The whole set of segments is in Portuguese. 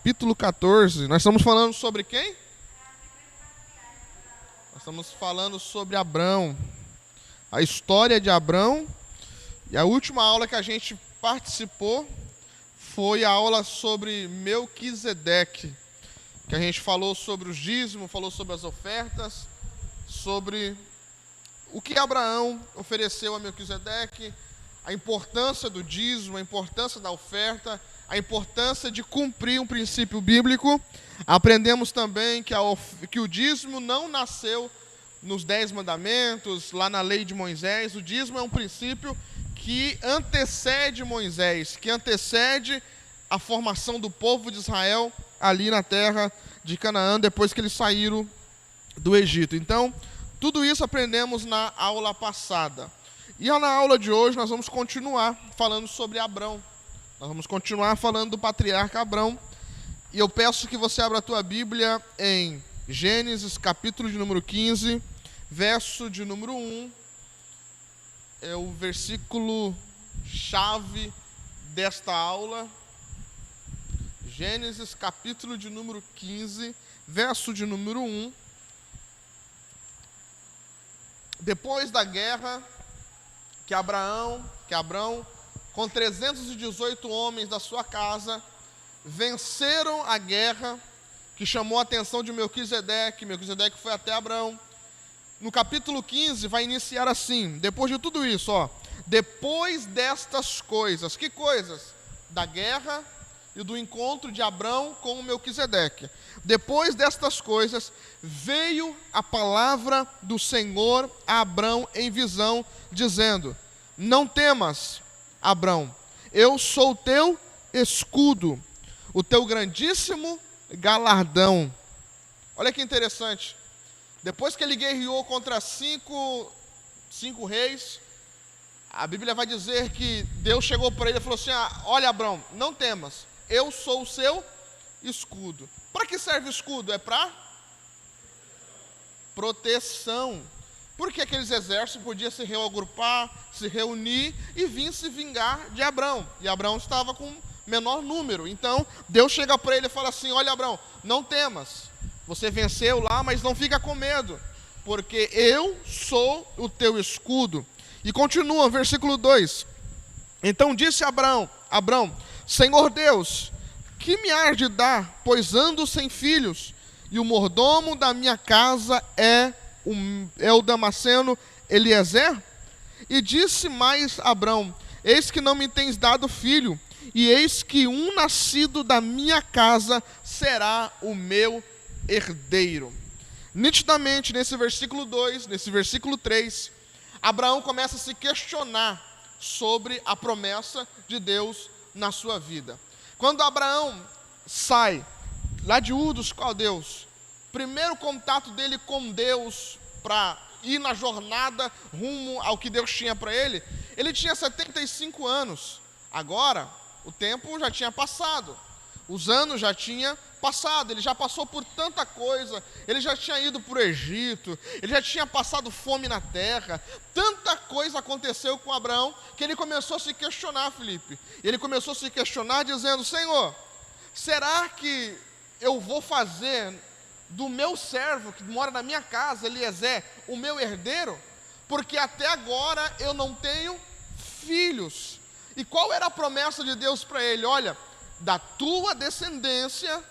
capítulo 14. Nós estamos falando sobre quem? Nós estamos falando sobre Abrão, a história de Abrão. E a última aula que a gente participou foi a aula sobre Melquisedeque, que a gente falou sobre os dízimos, falou sobre as ofertas, sobre o que Abraão ofereceu a Melquisedeque, a importância do dízimo, a importância da oferta, a importância de cumprir um princípio bíblico. Aprendemos também que o dízimo não nasceu nos 10 mandamentos, lá na lei de Moisés. O dízimo é um princípio que antecede Moisés, que antecede a formação do povo de Israel ali na terra de Canaã, depois que eles saíram do Egito. Então, tudo isso aprendemos na aula passada. E na aula de hoje nós vamos continuar falando sobre Abrão. Nós vamos continuar falando do patriarca Abrão. E eu peço que você abra a tua Bíblia em Gênesis, capítulo de número 15, verso de número 1. É o versículo chave desta aula. Gênesis, capítulo de número 15, verso de número 1. Depois da guerra, que Abrão, com 318 homens da sua casa, venceram a guerra, que chamou a atenção de Melquisedeque. Melquisedeque foi até Abrão. No capítulo 15 vai iniciar assim, depois de tudo isso, depois destas coisas. Que coisas? Da guerra e do encontro de Abrão com Melquisedeque. Depois destas coisas, veio a palavra do Senhor a Abrão em visão, dizendo: não temas, Abrão, eu sou o teu escudo, o teu grandíssimo galardão. Olha que interessante. Depois que ele guerreou contra cinco reis, a Bíblia vai dizer que Deus chegou para ele e falou assim: olha, Abrão, não temas, eu sou o seu escudo. Para que serve o escudo? É para proteção. Porque aqueles exércitos podiam se reagrupar, se reunir e vir se vingar de Abrão. E Abrão estava com menor número. Então, Deus chega para ele e fala assim: olha, Abrão, não temas. Você venceu lá, mas não fica com medo, porque eu sou o teu escudo. E continua, versículo 2. Então disse Abrão: Senhor Deus, que me hás de dar, pois ando sem filhos, e o mordomo da minha casa é o Damasceno Eliezer? E disse mais Abrão: eis que não me tens dado filho, e eis que um nascido da minha casa será o meu herdeiro. Nitidamente, nesse versículo 2, nesse versículo 3, Abraão começa a se questionar sobre a promessa de Deus na sua vida. Quando Abraão sai lá de Ur dos Caldeus, primeiro contato dele com Deus para ir na jornada rumo ao que Deus tinha para ele, ele tinha 75 anos. Agora, o tempo já tinha passado. Os anos já tinham passado, ele já passou por tanta coisa, ele já tinha ido para o Egito, ele já tinha passado fome na terra, tanta coisa aconteceu com Abraão, que ele começou a se questionar, Felipe. Ele começou a se questionar dizendo: Senhor, será que eu vou fazer do meu servo, que mora na minha casa, Eliezer, o meu herdeiro? Porque até agora eu não tenho filhos. E qual era a promessa de Deus para ele? Olha, da tua descendência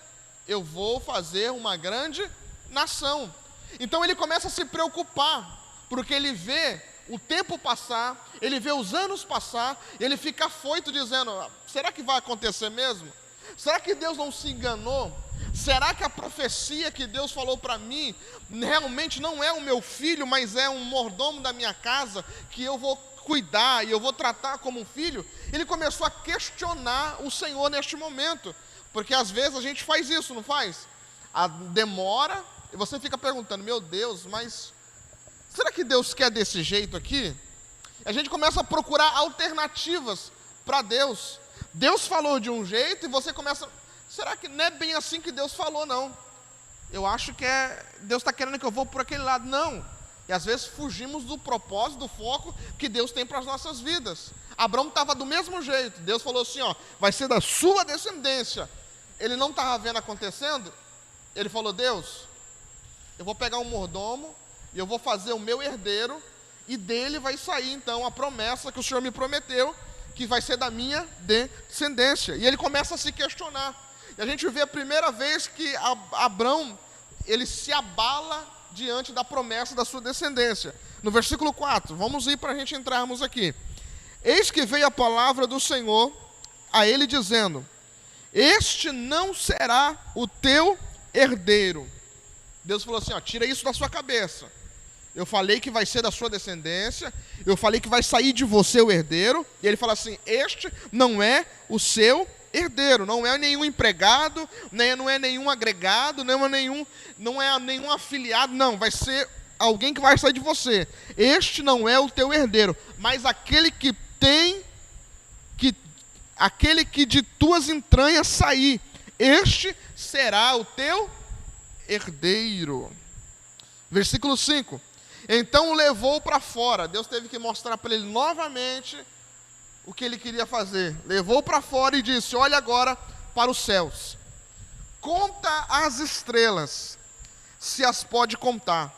eu vou fazer uma grande nação. Então ele começa a se preocupar, porque ele vê o tempo passar, ele vê os anos passar, e ele fica afoito dizendo: será que vai acontecer mesmo? Será que Deus não se enganou? Será que a profecia que Deus falou para mim realmente não é o meu filho, mas é um mordomo da minha casa, que eu vou cuidar e eu vou tratar como um filho? Ele começou a questionar o Senhor neste momento, porque às vezes a gente faz isso, não faz? Demora, e você fica perguntando: meu Deus, mas será que Deus quer desse jeito aqui? A gente começa a procurar alternativas para Deus. Deus falou de um jeito e você começa: será que não é bem assim que Deus falou, não? Eu acho que Deus está querendo que eu vou por aquele lado. Não. E às vezes fugimos do propósito, do foco que Deus tem para as nossas vidas. Abraão estava do mesmo jeito. Deus falou assim: vai ser da sua descendência ele não estava vendo acontecendo, ele falou: Deus, eu vou pegar um mordomo e eu vou fazer o meu herdeiro, e dele vai sair então a promessa que o Senhor me prometeu, que vai ser da minha descendência. E ele começa a se questionar. E a gente vê a primeira vez que Abrão, ele se abala diante da promessa da sua descendência. No versículo 4, vamos ir para a gente entrarmos aqui. Eis que veio a palavra do Senhor a ele dizendo: este não será o teu herdeiro. Deus falou assim, ó, tira isso da sua cabeça. Eu falei que vai ser da sua descendência, eu falei que vai sair de você o herdeiro, e ele fala assim: este não é o seu herdeiro, não é nenhum empregado, não é nenhum agregado, não é nenhum afiliado, não, vai ser alguém que vai sair de você. Este não é o teu herdeiro, mas aquele que de tuas entranhas sair, este será o teu herdeiro. Versículo 5. Então o levou para fora. Deus teve que mostrar para ele novamente o que ele queria fazer. Levou para fora e disse: olha agora para os céus, conta as estrelas, se as pode contar.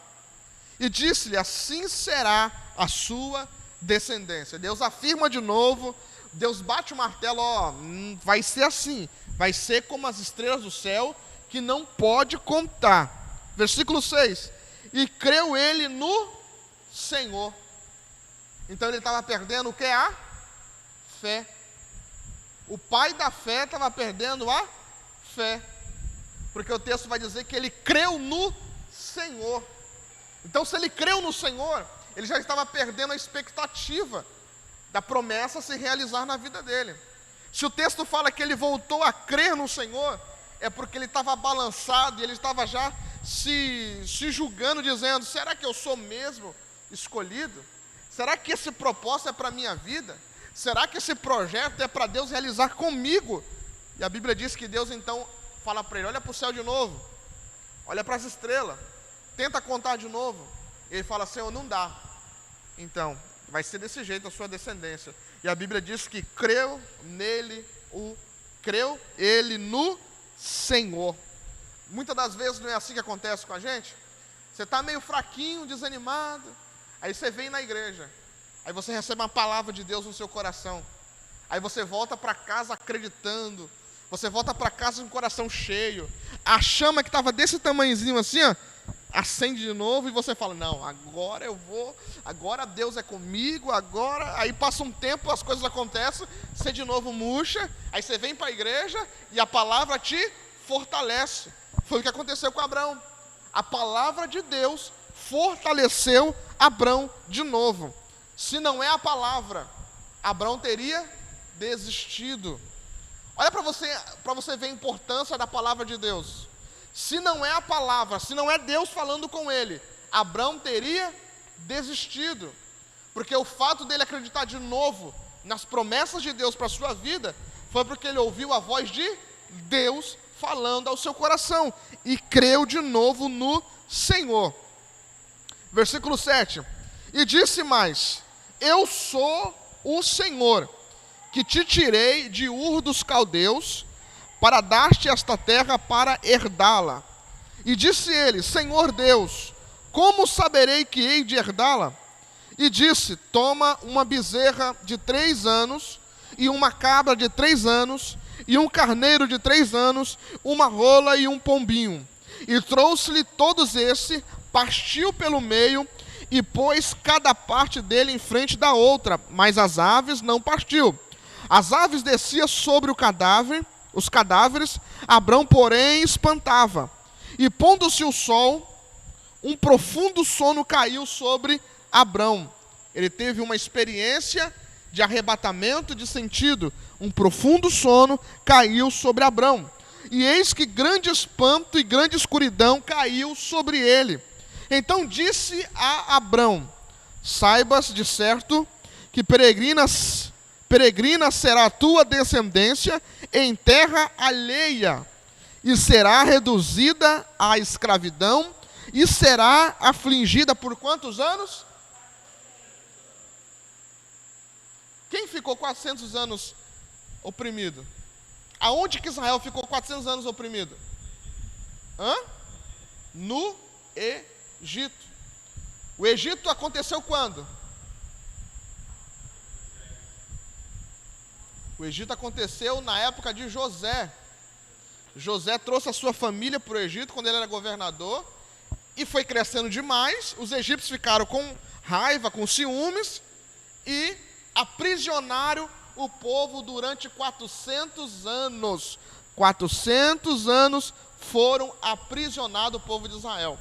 E disse-lhe: assim será a sua descendência. Deus afirma de novo, Deus bate o martelo, ó, vai ser assim, vai ser como as estrelas do céu, que não pode contar. Versículo 6. E creu ele no Senhor. Então ele estava perdendo o que? A fé. O pai da fé estava perdendo a fé. Porque o texto vai dizer que ele creu no Senhor. Então, se ele creu no Senhor, ele já estava perdendo a expectativa da promessa se realizar na vida dele. Se o texto fala que ele voltou a crer no Senhor, é porque ele estava balançado e ele estava já se julgando, dizendo: será que eu sou mesmo escolhido? Será que esse propósito é para a minha vida? Será que esse projeto é para Deus realizar comigo? E a Bíblia diz que Deus então fala para ele: olha para o céu de novo, olha para as estrelas, tenta contar de novo. Ele fala: Senhor, não dá. Então, vai ser desse jeito a sua descendência. E a Bíblia diz que creu ele no Senhor. Muitas das vezes não é assim que acontece com a gente. Você está meio fraquinho, desanimado, aí você vem na igreja, aí você recebe uma palavra de Deus no seu coração, aí você volta para casa acreditando, você volta para casa com o coração cheio, a chama que estava desse tamanhozinho assim, ó, acende de novo, e você fala: não, agora eu vou, agora Deus é comigo, agora. Aí passa um tempo, as coisas acontecem, você de novo murcha, aí você vem para a igreja e a palavra te fortalece. Foi o que aconteceu com Abrão. A palavra de Deus fortaleceu Abrão de novo. Se não é a palavra, Abrão teria desistido. Olha para você ver a importância da palavra de Deus. Se não é a palavra, se não é Deus falando com ele, Abrão teria desistido. Porque o fato dele acreditar de novo nas promessas de Deus para a sua vida, foi porque ele ouviu a voz de Deus falando ao seu coração, e creu de novo no Senhor. Versículo 7. E disse mais: eu sou o Senhor, que te tirei de Ur dos Caldeus, para dar-te esta terra para herdá-la. E disse ele: Senhor Deus, como saberei que hei de herdá-la? E disse: toma uma bezerra de 3 anos, e uma cabra de 3 anos, e um carneiro de 3 anos, uma rola e um pombinho. E trouxe-lhe todos esses, partiu pelo meio, e pôs cada parte dele em frente da outra, mas as aves não partiu. As aves desciam sobre os cadáveres, Abrão, porém, espantava. E pondo-se o sol, um profundo sono caiu sobre Abrão. Ele teve uma experiência de arrebatamento de sentido. Um profundo sono caiu sobre Abrão. E eis que grande espanto e grande escuridão caiu sobre ele. Então disse a Abrão: saibas de certo que peregrina será a tua descendência em terra alheia, e será reduzida à escravidão, e será afligida por quantos anos? Quem ficou 400 anos oprimido? Aonde que Israel ficou 400 anos oprimido? No Egito. O Egito aconteceu quando? O Egito aconteceu na época de José. José trouxe a sua família para o Egito quando ele era governador e foi crescendo demais. Os egípcios ficaram com raiva, com ciúmes e aprisionaram o povo durante 400 anos. 400 anos foram aprisionados o povo de Israel.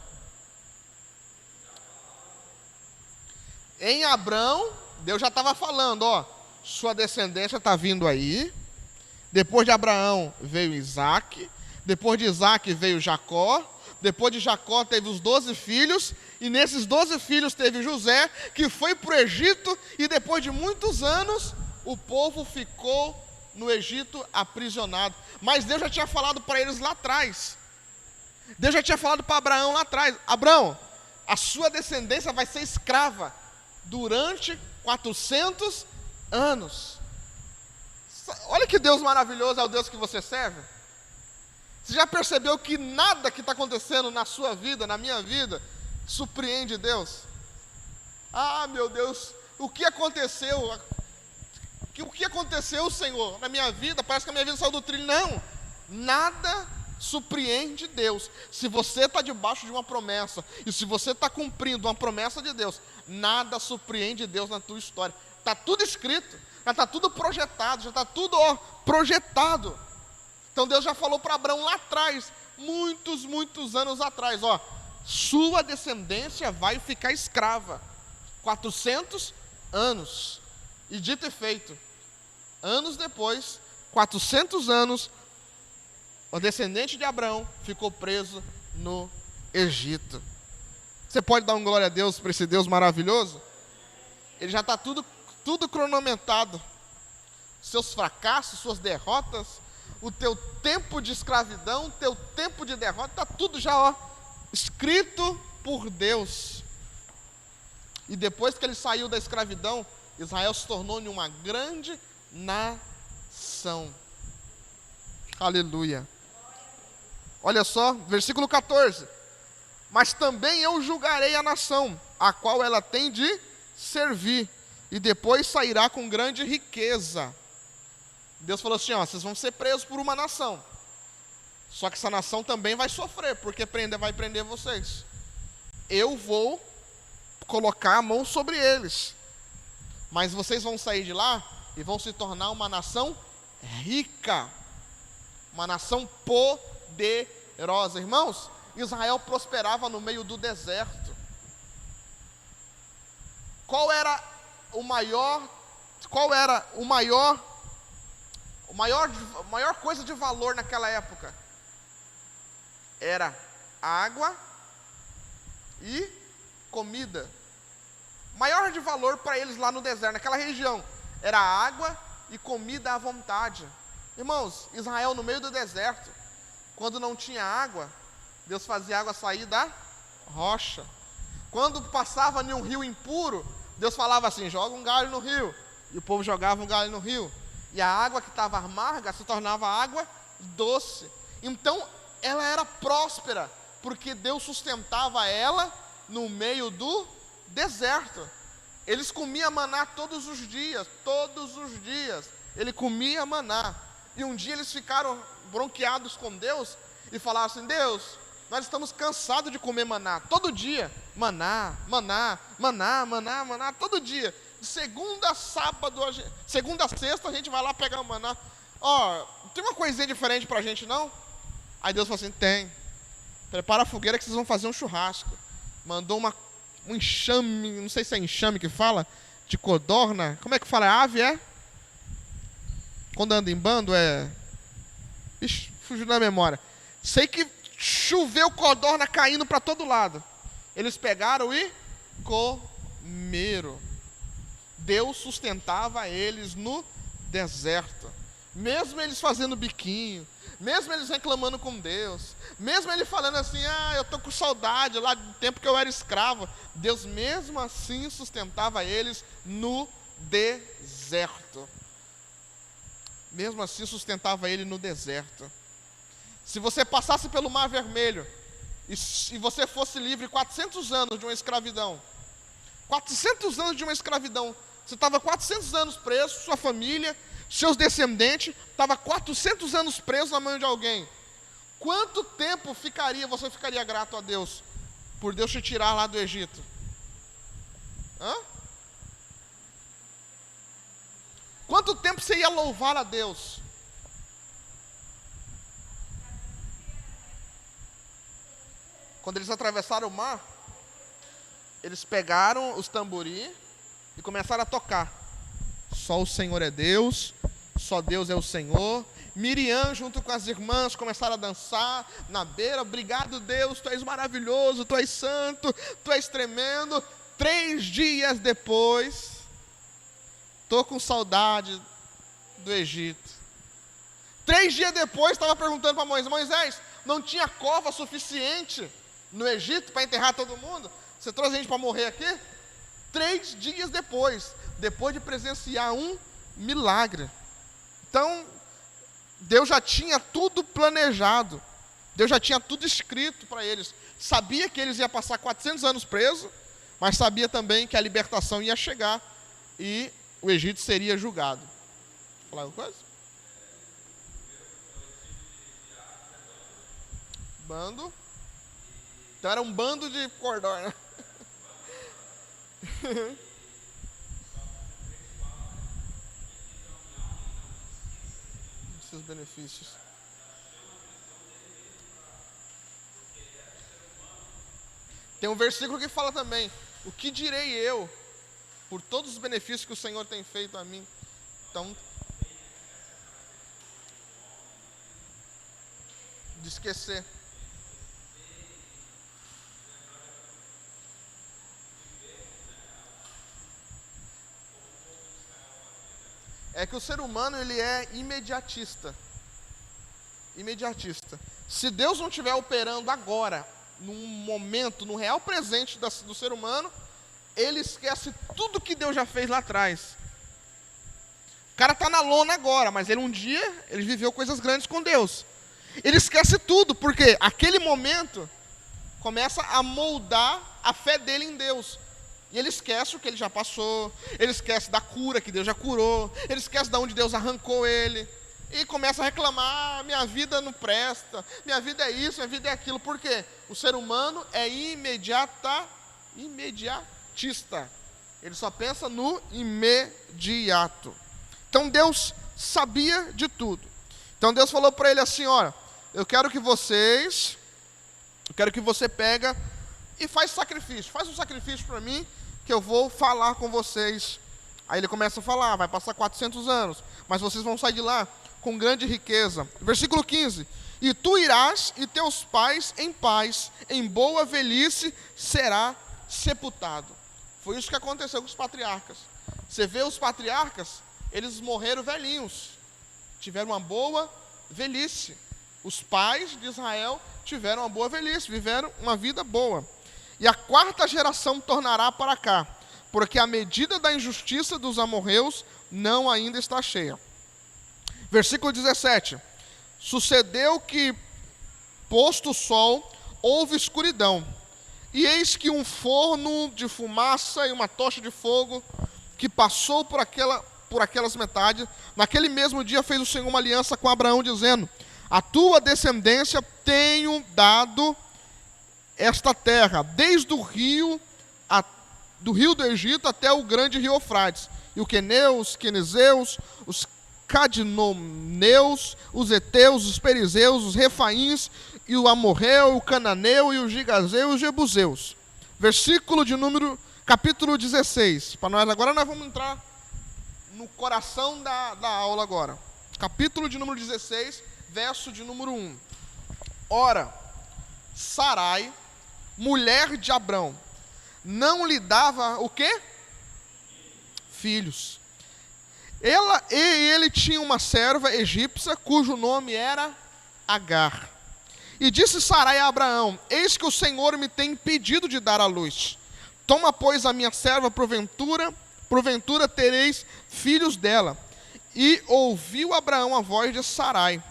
Em Abrão, Deus já estava falando, sua descendência está vindo aí. Depois de Abraão veio Isaac. Depois de Isaac veio Jacó. Depois de Jacó teve os 12 filhos. E nesses 12 filhos teve José, que foi para o Egito. E depois de muitos anos, o povo ficou no Egito aprisionado. Mas Deus já tinha falado para eles lá atrás. Deus já tinha falado para Abraão lá atrás. Abraão, a sua descendência vai ser escrava durante 400 anos. Olha que Deus maravilhoso é o Deus que você serve. Você já percebeu que nada que está acontecendo na sua vida, na minha vida, surpreende Deus? Meu Deus, o que aconteceu? O que aconteceu, Senhor, na minha vida? Parece que a minha vida saiu do trilho. Não, nada surpreende Deus. Se você está debaixo de uma promessa, e se você está cumprindo uma promessa de Deus, nada surpreende Deus na tua história. Está tudo escrito, já está tudo projetado, já está tudo projetado. Então Deus já falou para Abraão lá atrás, muitos anos atrás, sua descendência vai ficar escrava, 400 anos. E dito e feito, anos depois, 400 anos, o descendente de Abraão ficou preso no Egito. Você pode dar um glória a Deus para esse Deus maravilhoso? Ele já está tudo cronometrado. Seus fracassos, suas derrotas, o teu tempo de escravidão, o teu tempo de derrota, está tudo já escrito por Deus. E depois que ele saiu da escravidão, Israel se tornou uma grande nação. Aleluia. Olha só, versículo 14. Mas também eu julgarei a nação, a qual ela tem de servir, e depois sairá com grande riqueza. Deus falou assim, vocês vão ser presos por uma nação. Só que essa nação também vai sofrer, porque vai prender vocês. Eu vou colocar a mão sobre eles. Mas vocês vão sair de lá e vão se tornar uma nação rica. Uma nação poderosa. Irmãos, Israel prosperava no meio do deserto. Qual era a maior coisa de valor naquela época? Era água e comida. Maior de valor para eles lá no deserto, naquela região, era água e comida à vontade. Irmãos, Israel no meio do deserto, quando não tinha água, Deus fazia a água sair da rocha. Quando passava em um rio impuro, Deus falava assim, joga um galho no rio. E o povo jogava um galho no rio. E a água que estava amarga se tornava água doce. Então, ela era próspera, porque Deus sustentava ela no meio do deserto. Eles comiam maná todos os dias. Ele comia maná. E um dia eles ficaram bronqueados com Deus e falaram assim, Deus, nós estamos cansados de comer maná, todo dia, maná, todo dia, de segunda a sábado, segunda a sexta a gente vai lá pegar o maná, tem uma coisinha diferente pra gente não? Aí Deus falou assim, tem, prepara a fogueira que vocês vão fazer um churrasco, mandou um enxame, não sei se é enxame que fala, de codorna, como é que fala, ave quando anda em bando Ixi, fugiu da memória, sei que choveu codorna caindo para todo lado. Eles pegaram e comeram. Deus sustentava eles no deserto. Mesmo eles fazendo biquinho, mesmo eles reclamando com Deus, mesmo ele falando assim, eu estou com saudade lá do tempo que eu era escravo, Deus mesmo assim sustentava eles no deserto. mesmo assim sustentava ele no deserto. Se você passasse pelo Mar Vermelho e você fosse livre 400 anos de uma escravidão, 400 anos de uma escravidão, você estava 400 anos preso, sua família, seus descendentes, estava 400 anos preso na mão de alguém. Quanto tempo você ficaria grato a Deus por Deus te tirar lá do Egito? Hã? Quanto tempo você ia louvar a Deus? Quando eles atravessaram o mar, eles pegaram os tamborim e começaram a tocar. Só o Senhor é Deus, só Deus é o Senhor. Miriam, junto com as irmãs, começaram a dançar na beira. Obrigado, Deus, tu és maravilhoso, tu és santo, tu és tremendo. 3 dias depois, estou com saudade do Egito. 3 dias depois, estava perguntando para Moisés: Moisés, não tinha cova suficiente no Egito para enterrar todo mundo? Você trouxe a gente para morrer aqui? 3 dias depois de presenciar um milagre. Então, Deus já tinha tudo planejado. Deus já tinha tudo escrito para eles. Sabia que eles iam passar 400 anos presos, mas sabia também que a libertação ia chegar e o Egito seria julgado. Vou falar alguma coisa? Bando. Então era um bando de cordões, né? Seus benefícios. Tem um versículo que fala também: o que direi eu por todos os benefícios que o Senhor tem feito a mim? Então, de esquecer. É que o ser humano, ele é imediatista. Imediatista. Se Deus não estiver operando agora, num momento, no real presente do ser humano, ele esquece tudo que Deus já fez lá atrás. O cara está na lona agora, mas um dia ele viveu coisas grandes com Deus. Ele esquece tudo, porque aquele momento começa a moldar a fé dele em Deus. E ele esquece o que ele já passou, ele esquece da cura que Deus já curou, ele esquece de onde Deus arrancou ele, e começa a reclamar: minha vida não presta, minha vida é isso, minha vida é aquilo. Por quê? O ser humano é imediatista, ele só pensa no imediato. Então Deus sabia de tudo. Então Deus falou para ele assim: olha, eu quero que você pega e faz um sacrifício para mim, que eu vou falar com vocês. Aí ele começa a falar: vai passar 400 anos, mas vocês vão sair de lá com grande riqueza. Versículo 15: e tu irás e teus pais em paz, em boa velhice será sepultado. Foi isso que aconteceu com os patriarcas. Você vê os patriarcas, eles morreram velhinhos, tiveram uma boa velhice. Os pais de Israel tiveram uma boa velhice, viveram uma vida boa. E a 4ª geração tornará para cá, porque a medida da injustiça dos amorreus não ainda está cheia. Versículo 17: sucedeu que, posto o sol, houve escuridão, e eis que um forno de fumaça e uma tocha de fogo que passou por aquelas metades. Naquele mesmo dia fez o Senhor uma aliança com Abraão, dizendo: a tua descendência tenho dado esta terra, desde o rio do Egito até o grande rio Eufrates, e o queneus, os quenezeus, os cadmoneus, os heteus, os perizeus, os refaíns, e o amorreu, o cananeu, e o gigazeu, e os jebuseus. Capítulo 16. Agora nós vamos entrar no coração da aula agora. Capítulo de número 16, verso de número 1. Ora, Sarai, mulher de Abrão, não lhe dava o quê? Filhos. Ele tinha uma serva egípcia, cujo nome era Agar. E disse Sarai a Abraão: eis que o Senhor me tem impedido de dar à luz. Toma, pois, a minha serva, porventura tereis filhos dela. E ouviu Abraão a voz de Sarai.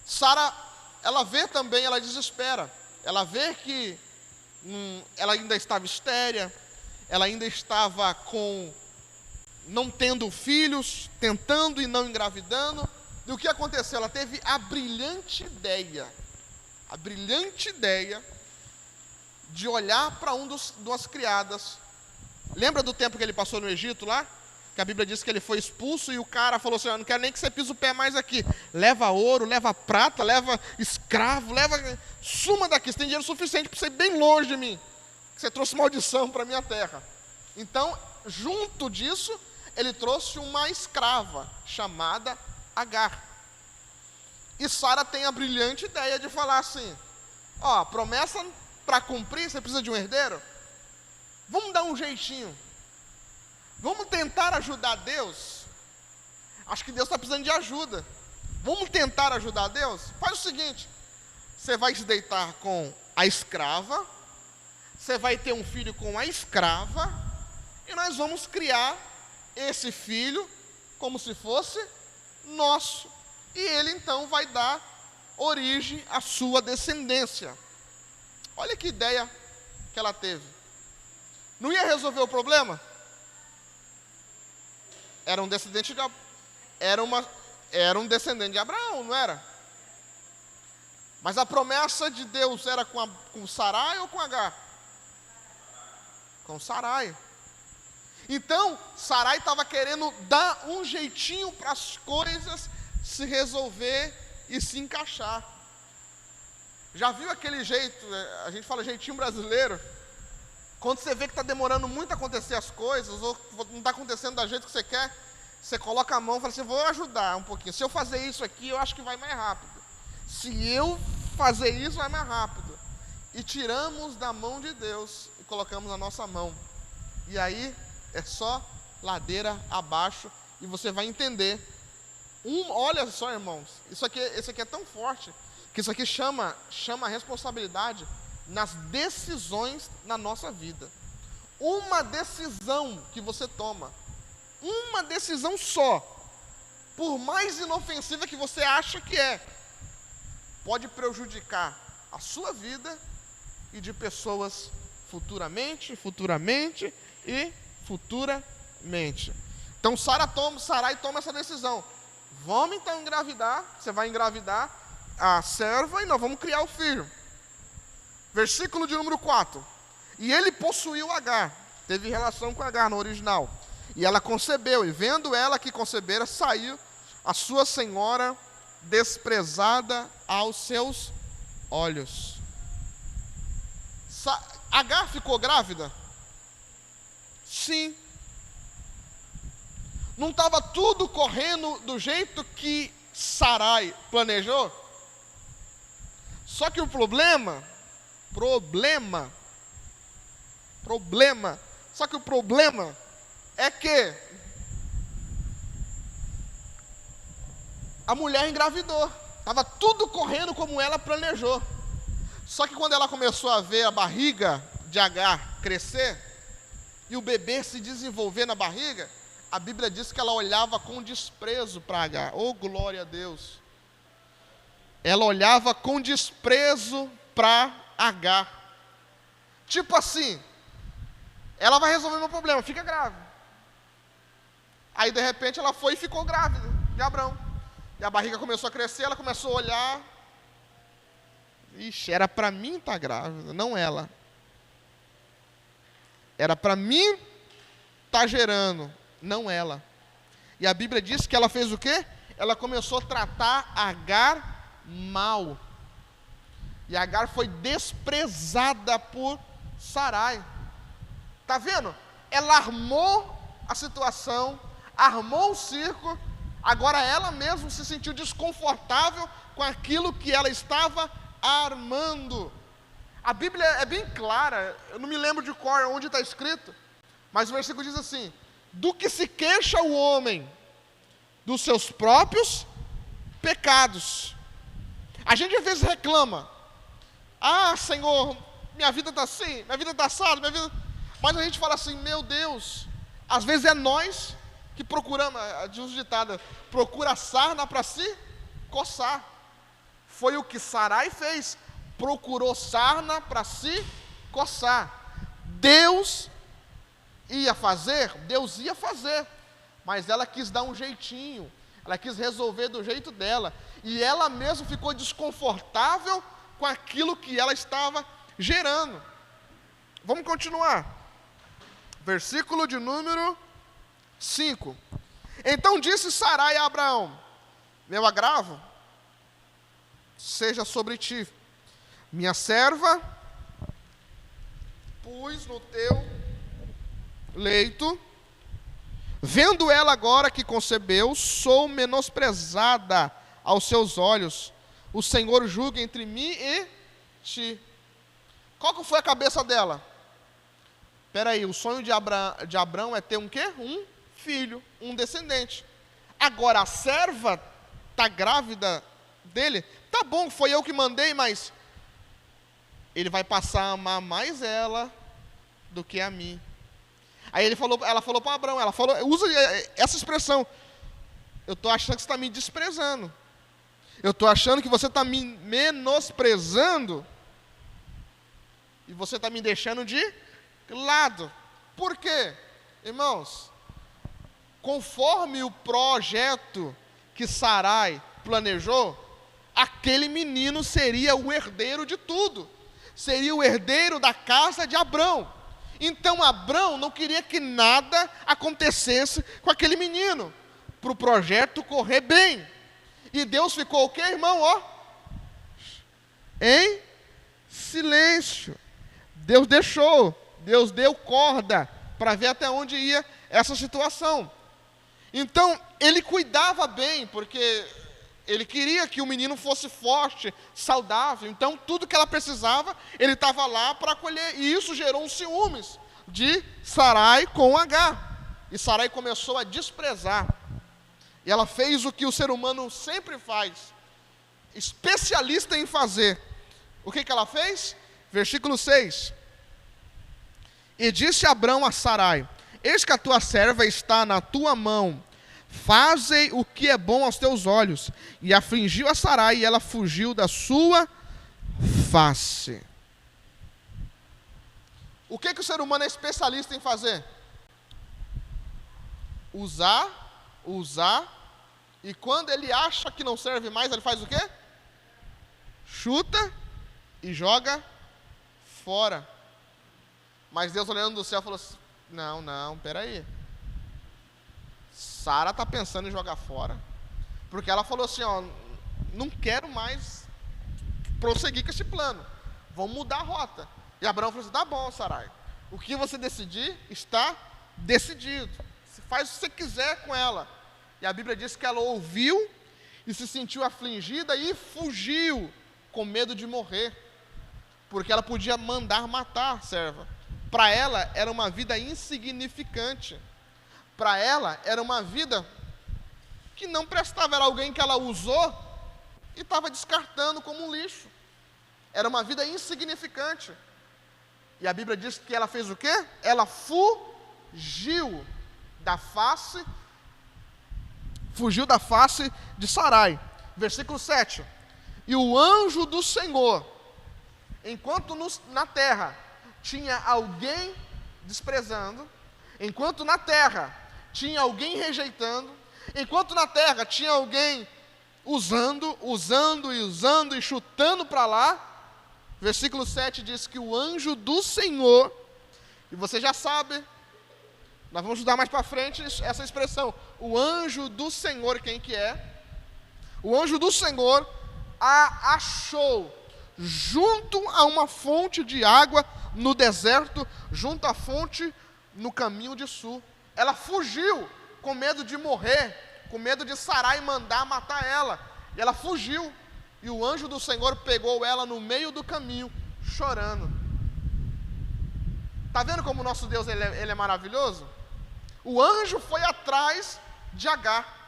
Sara, ela vê também, ela desespera. Ela vê que ela ainda estava estéril, ela ainda estava não tendo filhos, tentando e não engravidando. E o que aconteceu? Ela teve a brilhante ideia de olhar para duas criadas. Lembra do tempo que ele passou no Egito lá? Que a Bíblia diz que ele foi expulso e o cara falou assim: eu não quero nem que você pise o pé mais aqui. Leva ouro, leva prata, leva escravo, suma daqui, você tem dinheiro suficiente para você ir bem longe de mim. Você trouxe maldição para a minha terra. Então, junto disso, ele trouxe uma escrava chamada Agar. E Sara tem a brilhante ideia de falar assim: ó, promessa para cumprir, você precisa de um herdeiro? Vamos dar um jeitinho. Vamos tentar ajudar Deus? Acho que Deus está precisando de ajuda. Vamos tentar ajudar Deus? Faz o seguinte: você vai se deitar com a escrava, você vai ter um filho com a escrava, e nós vamos criar esse filho como se fosse nosso. E ele então vai dar origem à sua descendência. Olha que ideia que ela teve. Não ia resolver o problema? Era um descendente de Abraão, não era? Mas a promessa de Deus era com Sarai ou com Agar? Com Sarai. Então, Sarai estava querendo dar um jeitinho para as coisas se resolver e se encaixar. Já viu aquele jeito, a gente fala jeitinho brasileiro, quando você vê que está demorando muito a acontecer as coisas, ou não está acontecendo da jeito que você quer, você coloca a mão e fala assim: vou ajudar um pouquinho. Se eu fazer isso aqui, eu acho que vai mais rápido. Se eu fazer isso, vai mais rápido. E tiramos da mão de Deus e colocamos na nossa mão. E aí é só ladeira abaixo e você vai entender. Olha só, irmãos, esse aqui é tão forte que isso aqui chama a responsabilidade nas decisões na nossa vida. Uma decisão que você toma, uma decisão só, por mais inofensiva que você acha que é, pode prejudicar a sua vida e de pessoas futuramente. Então Sarai toma essa decisão: vamos então engravidar, você vai engravidar a serva e nós vamos criar o filho. Versículo de número 4. E ele possuiu Agar, teve relação com Agar no original, e ela concebeu, e vendo ela que concebera, saiu a sua senhora desprezada aos seus olhos. Agar ficou grávida? Sim. Não estava tudo correndo do jeito que Sarai planejou? Só que o problema, só que o problema é que a mulher engravidou. Estava tudo correndo como ela planejou. Só que quando ela começou a ver a barriga de Agar crescer e o bebê se desenvolver na barriga, a Bíblia diz que ela olhava com desprezo para Agar. Oh, glória a Deus! Ela olhava com desprezo para Agar. Tipo assim, ela vai resolver meu problema, fica grávida. Aí de repente ela foi e ficou grávida de Abrão. E a barriga começou a crescer, ela começou a olhar. Ixi, era para mim estar grávida, não ela. Era para mim estar gerando, não ela. E a Bíblia diz que ela fez o quê? Ela começou a tratar Agar mal. E Agar foi desprezada por Sarai. Está vendo? Ela armou a situação, armou o circo. Agora ela mesma se sentiu desconfortável com aquilo que ela estava armando. A Bíblia é bem clara, eu não me lembro de cor onde está escrito, mas o versículo diz assim: do que se queixa o homem dos seus próprios pecados. A gente às vezes reclama: ah, Senhor, minha vida está assim, minha vida está assada, mas a gente fala assim: meu Deus, às vezes é nós que procuramos, diz o ditado, procura sarna para se coçar. Foi o que Sarai fez, procurou sarna para se coçar. Deus ia fazer, mas ela quis dar um jeitinho, ela quis resolver do jeito dela, e ela mesma ficou desconfortável com aquilo que ela estava gerando. Vamos continuar. Versículo de número 5. Então disse Sarai a Abraão: meu agravo seja sobre ti, minha serva pus no teu leito, vendo ela agora que concebeu, sou menosprezada aos seus olhos, o Senhor julga entre mim e ti. Qual que foi a cabeça dela? Espera aí, o sonho de Abraão é ter um quê? Um filho, um descendente. Agora a serva está grávida dele, tá bom, foi eu que mandei, mas ele vai passar a amar mais ela do que a mim. Aí ela falou para Abraão, usa essa expressão: eu estou achando que você está me desprezando, eu estou achando que você está me menosprezando, e você está me deixando de lado. Por quê? Irmãos, conforme o projeto que Sarai planejou, aquele menino seria o herdeiro de tudo, seria o herdeiro da casa de Abrão. Então Abrão não queria que nada acontecesse com aquele menino, para o projeto correr bem. E Deus ficou o quê, irmão? Em silêncio. Deus deixou, Deus deu corda para ver até onde ia essa situação. Então ele cuidava bem, porque ele queria que o menino fosse forte, saudável. Então, tudo que ela precisava, ele estava lá para acolher. E isso gerou um ciúmes de Sarai com Agar. E Sarai começou a desprezar. E ela fez o que o ser humano sempre faz, especialista em fazer. O que ela fez? Versículo 6. E disse Abrão a Sarai: eis que a tua serva está na tua mão, faze o que é bom aos teus olhos. E afligiu a Sarai, e ela fugiu da sua face. O que o ser humano é especialista em fazer? Usar, e quando ele acha que não serve mais, ele faz o quê? Chuta e joga fora. Mas Deus, olhando do céu, falou assim: não, peraí, Sara está pensando em jogar fora, porque ela falou assim: não quero mais prosseguir com esse plano, vamos mudar a rota. E Abraão falou assim: tá bom, Sarai, o que você decidir está decidido, você faz o que você quiser com ela. E a Bíblia diz que ela ouviu e se sentiu afligida e fugiu com medo de morrer, porque ela podia mandar matar a serva. Para ela era uma vida insignificante, para ela era uma vida que não prestava, era alguém que ela usou e estava descartando como um lixo. Era uma vida insignificante. E a Bíblia diz que ela fez o quê? Ela fugiu da face de Sarai. Versículo 7. E o anjo do Senhor, enquanto na terra tinha alguém desprezando, enquanto na terra tinha alguém rejeitando, enquanto na terra tinha alguém usando e chutando para lá, versículo 7 diz que o anjo do Senhor, e você já sabe, nós vamos estudar mais para frente essa expressão, o anjo do Senhor, quem que é? O anjo do Senhor a achou junto a uma fonte de água no deserto, junto à fonte no caminho de sul. Ela fugiu com medo de morrer, com medo de Sarai mandar matar ela. E ela fugiu. E o anjo do Senhor pegou ela no meio do caminho, chorando. Está vendo como o nosso Deus ele é maravilhoso? O anjo foi atrás de Agar.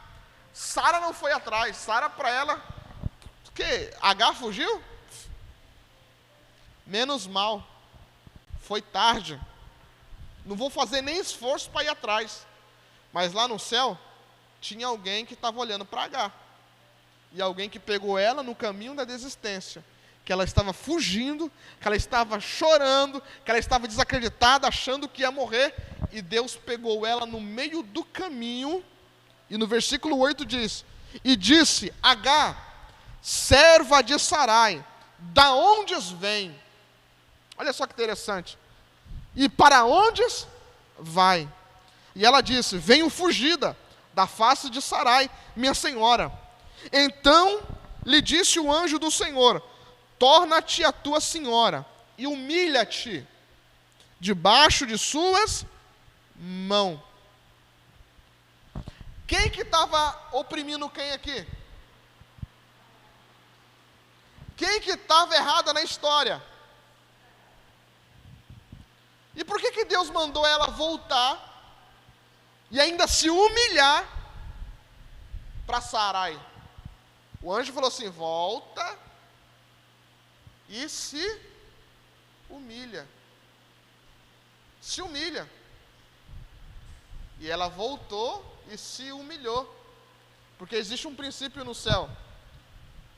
Sara não foi atrás. Sara, para ela, o quê? Agar fugiu? Menos mal. Foi tarde. Não vou fazer nem esforço para ir atrás. Mas lá no céu, tinha alguém que estava olhando para Agar. E alguém que pegou ela no caminho da desistência. Que ela estava fugindo, que ela estava chorando, que ela estava desacreditada, achando que ia morrer. E Deus pegou ela no meio do caminho. E no versículo 8 diz: e disse: Agar, serva de Sarai, da onde vem? Olha só que interessante. E para onde vai? E ela disse: venho fugida da face de Sarai, minha senhora. Então lhe disse o anjo do Senhor: torna-te a tua senhora e humilha-te debaixo de suas mãos. Quem que estava oprimindo quem aqui? Quem que estava errada na história? E por que Deus mandou ela voltar e ainda se humilhar para Sarai? O anjo falou assim: volta e se humilha. Se humilha. E ela voltou e se humilhou. Porque existe um princípio no céu: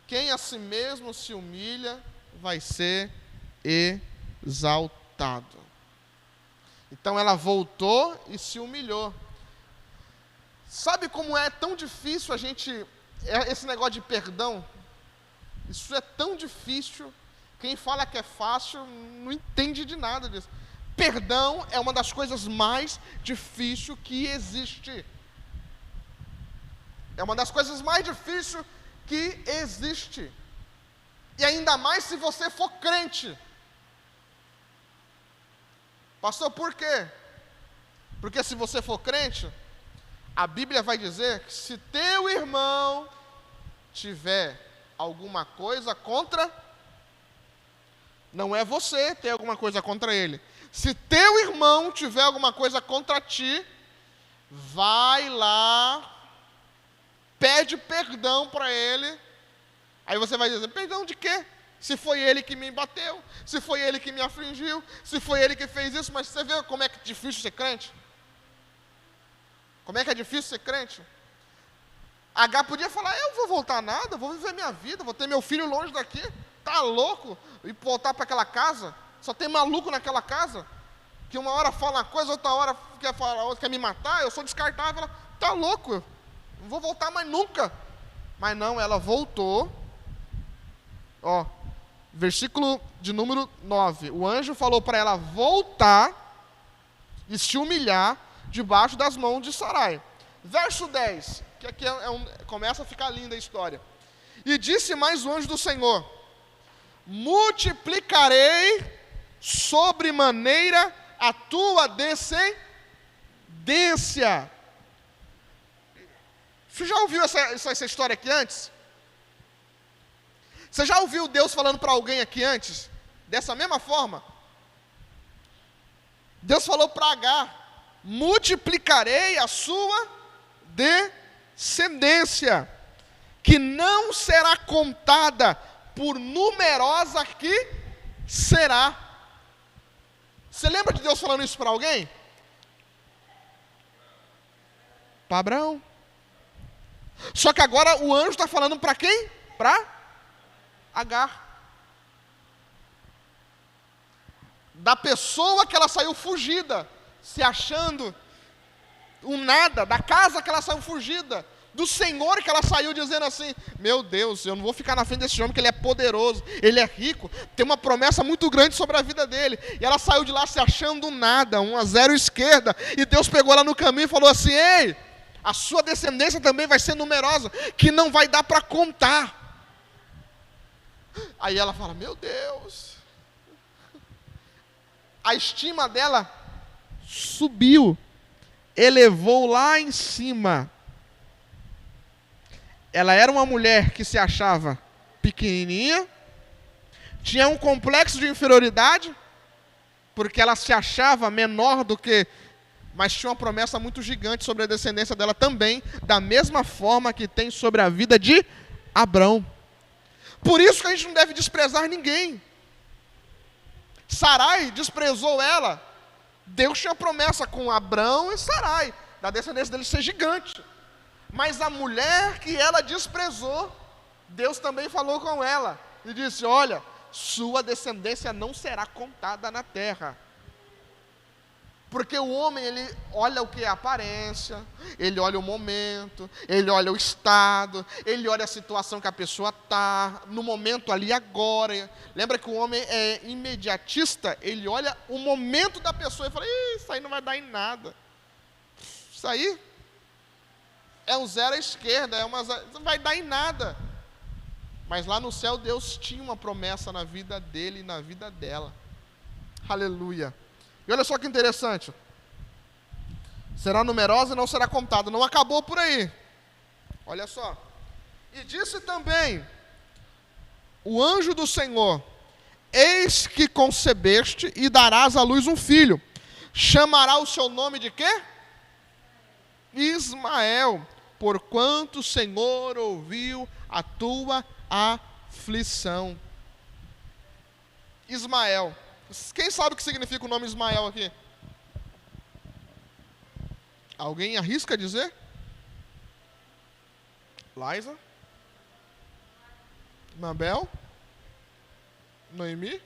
quem a si mesmo se humilha vai ser exaltado. Então ela voltou e se humilhou. Sabe como é tão difícil a gente, esse negócio de perdão? Isso é tão difícil. Quem fala que é fácil não entende de nada disso. Perdão é uma das coisas mais difíceis que existe. É uma das coisas mais difíceis que existe. E ainda mais se você for crente. Pastor, por quê? Porque se você for crente, a Bíblia vai dizer que se teu irmão tiver alguma coisa contra, não é você ter alguma coisa contra ele. Se teu irmão tiver alguma coisa contra ti, vai lá, pede perdão para ele. Aí você vai dizer: perdão de quê? Se foi ele que me bateu, se foi ele que me afligiu, se foi ele que fez isso. Mas você vê como é que é difícil ser crente? Como é que é difícil ser crente? Agar podia falar: eu vou voltar nada, vou viver minha vida, vou ter meu filho longe daqui. Tá louco? E voltar para aquela casa? Só tem maluco naquela casa? Que uma hora fala uma coisa, outra hora quer falar, outra quer me matar, eu sou descartável. Ela, tá louco? Não vou voltar mais nunca. Mas não, ela voltou. Ó, versículo de número 9. O anjo falou para ela voltar e se humilhar debaixo das mãos de Sarai. Verso 10, que aqui começa a ficar linda a história. E disse mais o anjo do Senhor: multiplicarei sobremaneira a tua descendência. Você já ouviu essa história aqui antes? Você já ouviu Deus falando para alguém aqui antes? Dessa mesma forma? Deus falou para Agar: multiplicarei a sua descendência, que não será contada, por numerosa que será. Você lembra de Deus falando isso para alguém? Para Abraão. Só que agora o anjo está falando para quem? Para Agar. Da pessoa que ela saiu fugida, se achando um nada, da casa que ela saiu fugida, do Senhor que ela saiu dizendo assim: meu Deus, eu não vou ficar na frente desse homem, que ele é poderoso, ele é rico, tem uma promessa muito grande sobre a vida dele. E ela saiu de lá se achando um nada, uma zero esquerda, e Deus pegou ela no caminho e falou assim: ei, a sua descendência também vai ser numerosa, que não vai dar para contar. Aí ela fala: meu Deus. A estima dela subiu, elevou lá em cima. Ela era uma mulher que se achava pequenininha, tinha um complexo de inferioridade, porque ela se achava menor do que, mas tinha uma promessa muito gigante sobre a descendência dela também, da mesma forma que tem sobre a vida de Abrão. Por isso que a gente não deve desprezar ninguém. Sarai desprezou ela. Deus tinha promessa com Abrão e Sarai, da descendência dele ser gigante. Mas a mulher que ela desprezou, Deus também falou com ela e disse: olha, sua descendência não será contada na terra. Porque o homem, ele olha o que é a aparência, ele olha o momento, ele olha o estado, ele olha a situação que a pessoa está, no momento ali agora. Lembra que o homem é imediatista, ele olha o momento da pessoa e fala: isso aí não vai dar em nada. Isso aí é um zero à esquerda, não vai dar em nada. Mas lá no céu Deus tinha uma promessa na vida dele e na vida dela. Aleluia. E olha só que interessante. Será numerosa e não será contada. Não acabou por aí. Olha só. E disse também o anjo do Senhor: eis que concebeste e darás à luz um filho. Chamará o seu nome de quê? Ismael, porquanto o Senhor ouviu a tua aflição. Ismael. Quem sabe o que significa o nome Ismael aqui? Alguém arrisca dizer? Liza? Mabel? Noemi?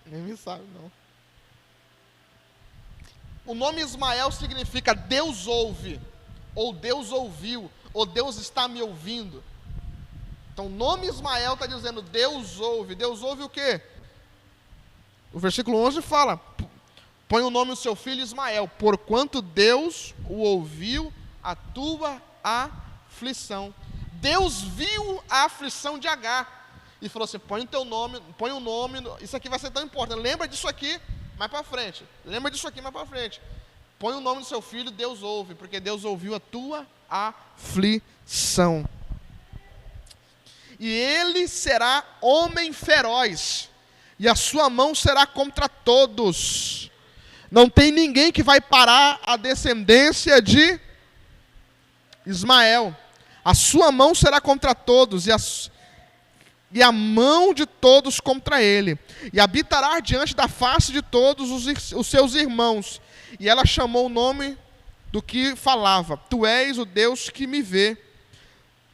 Nem sabe, não. O nome Ismael significa Deus ouve, ou Deus ouviu, ou Deus está me ouvindo. Então o nome Ismael está dizendo Deus ouve. Deus ouve o quê? O versículo 11 fala: põe o nome do seu filho Ismael, porquanto Deus o ouviu a tua aflição. Deus viu a aflição de Agar e falou assim: põe o nome, isso aqui vai ser tão importante, lembra disso aqui mais para frente, põe o nome do seu filho, Deus ouve, porque Deus ouviu a tua aflição. E ele será homem feroz, e a sua mão será contra todos. Não tem ninguém que vai parar a descendência de Ismael. A sua mão será contra todos, e a mão de todos contra ele. E habitará diante da face de todos os seus irmãos. E ela chamou o nome do que falava: tu és o Deus que me vê.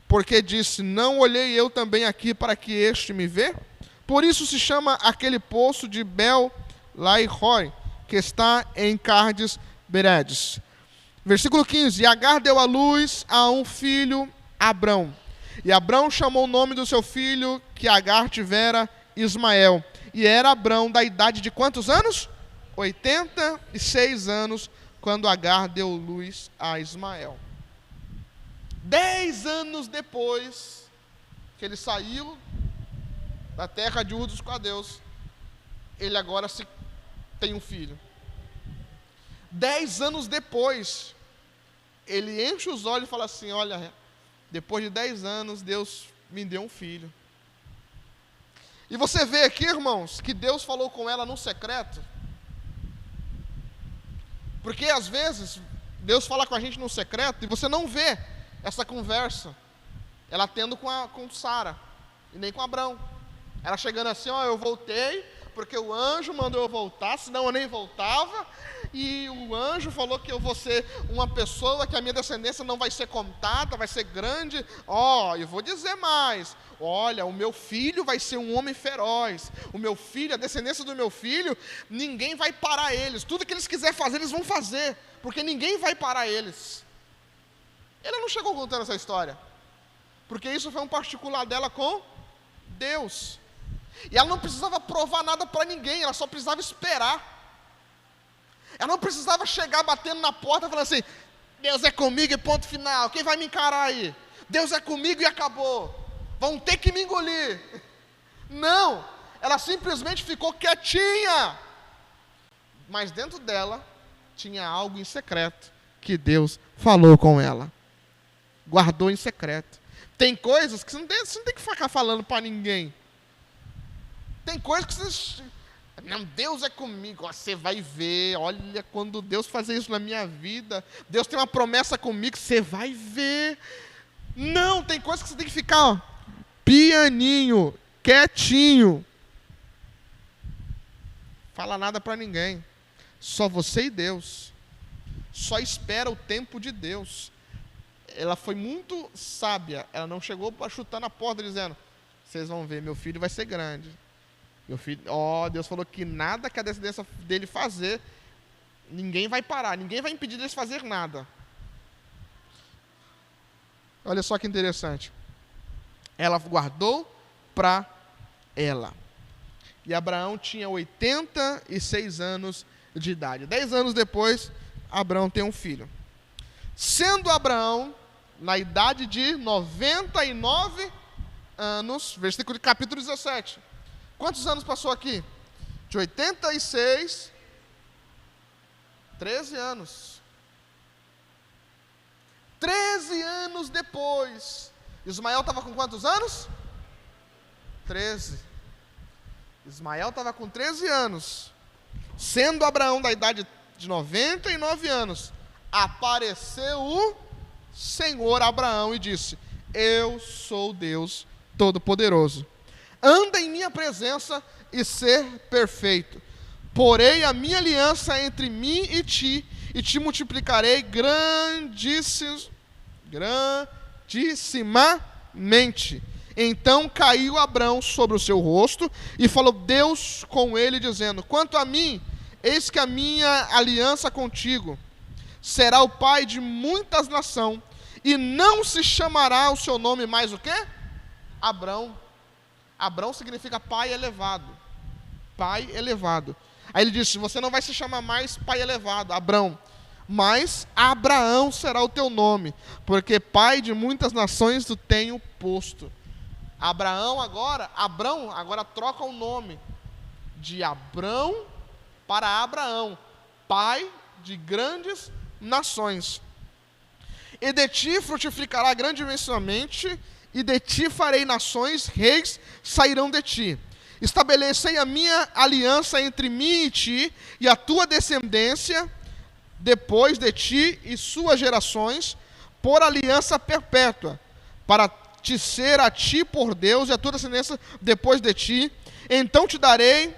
Porque disse: não olhei eu também aqui para que este me vê? Por isso se chama aquele poço de Bel-Lai-Roi, que está em Cardes Beredes. Versículo 15: e Agar deu à luz a um filho, Abrão. E Abrão chamou o nome do seu filho que Agar tivera, Ismael. E era Abrão da idade de quantos anos? 86 anos, quando Agar deu luz a Ismael. 10 anos depois que ele saiu da terra de Ur dos Caldeus, ele agora tem um filho. 10 anos depois, ele enche os olhos e fala assim: olha, depois de 10 anos, Deus me deu um filho. E você vê aqui, irmãos, que Deus falou com ela no secreto. Porque às vezes, Deus fala com a gente no secreto e você não vê essa conversa, ela tendo com Sara, e nem com Abrão. Ela chegando assim: ó, eu voltei, porque o anjo mandou eu voltar, senão eu nem voltava, e o anjo falou que eu vou ser uma pessoa, que a minha descendência não vai ser contada, vai ser grande. Ó, eu vou dizer mais: olha, o meu filho vai ser um homem feroz, o meu filho, a descendência do meu filho, ninguém vai parar eles, tudo que eles quiserem fazer, eles vão fazer, porque ninguém vai parar eles. Ele não chegou contando essa história, porque isso foi um particular dela com Deus. E ela não precisava provar nada para ninguém, ela só precisava esperar. Ela não precisava chegar batendo na porta falando assim: Deus é comigo e ponto final, quem vai me encarar aí? Deus é comigo e acabou, vão ter que me engolir. Não, ela simplesmente ficou quietinha. Mas dentro dela tinha algo em secreto que Deus falou com ela. Guardou em secreto. Tem coisas que você não tem que ficar falando para ninguém. Tem coisas que você... não, Deus é comigo. Você vai ver, olha, quando Deus fazer isso na minha vida, Deus tem uma promessa comigo, você vai ver. Não, tem coisas que você tem que ficar pianinho, quietinho. Fala nada para ninguém. Só você e Deus. só espera o tempo de Deus. Ela foi muito sábia, ela não chegou para chutar na porta dizendo, vocês vão ver, meu filho vai ser grande. Meu filho, Deus falou que nada que a descendência dele fazer, ninguém vai parar, ninguém vai impedir deles fazer nada. Olha só que interessante. Ela guardou para ela. E Abraão tinha 86 anos de idade. 10 anos depois, Abraão tem um filho. Sendo Abraão, na idade de 99 anos, versículo capítulo 17. Quantos anos passou aqui? De 86, 13 anos. 13 anos depois. Ismael estava com quantos anos? 13. Ismael estava com 13 anos. Sendo Abraão da idade de 99 anos, apareceu o Senhor a Abraão e disse, eu sou Deus Todo-Poderoso. Anda em minha presença e ser perfeito. Porei a minha aliança entre mim e te multiplicarei grandissimamente. Então caiu Abrão sobre o seu rosto e falou Deus com ele, dizendo, quanto a mim, eis que a minha aliança contigo será o pai de muitas nações, e não se chamará o seu nome mais o quê? Abrão. Abrão significa pai elevado. Pai elevado. Aí ele disse, você não vai se chamar mais pai elevado, Abrão, mas Abraão será o teu nome, porque pai de muitas nações tu tenho posto. Abrão agora troca o nome de Abrão para Abraão, pai de grandes nações. E de ti frutificará grandemente, e de ti farei nações, reis sairão de ti. Estabelecei a minha aliança entre mim e ti, e a tua descendência depois de ti e suas gerações, por aliança perpétua, para te ser a ti por Deus, e a tua descendência depois de ti. Então te darei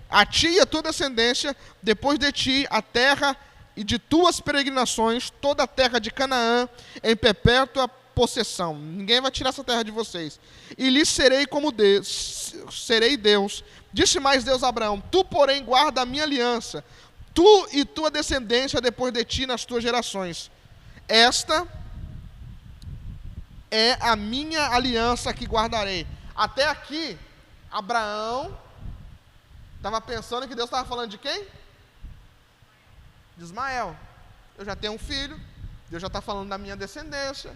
a ti e a tua descendência depois de ti a terra e de tuas peregrinações, toda a terra de Canaã, em perpétua possessão. Ninguém vai tirar essa terra de vocês. E lhes serei como Deus, serei Deus. Disse mais Deus a Abraão, tu, porém, guarda a minha aliança, tu e tua descendência depois de ti nas tuas gerações. Esta é a minha aliança que guardarei. Até aqui, Abraão estava pensando que Deus estava falando de quem? De Ismael. Eu já tenho um filho, Deus já está falando da minha descendência,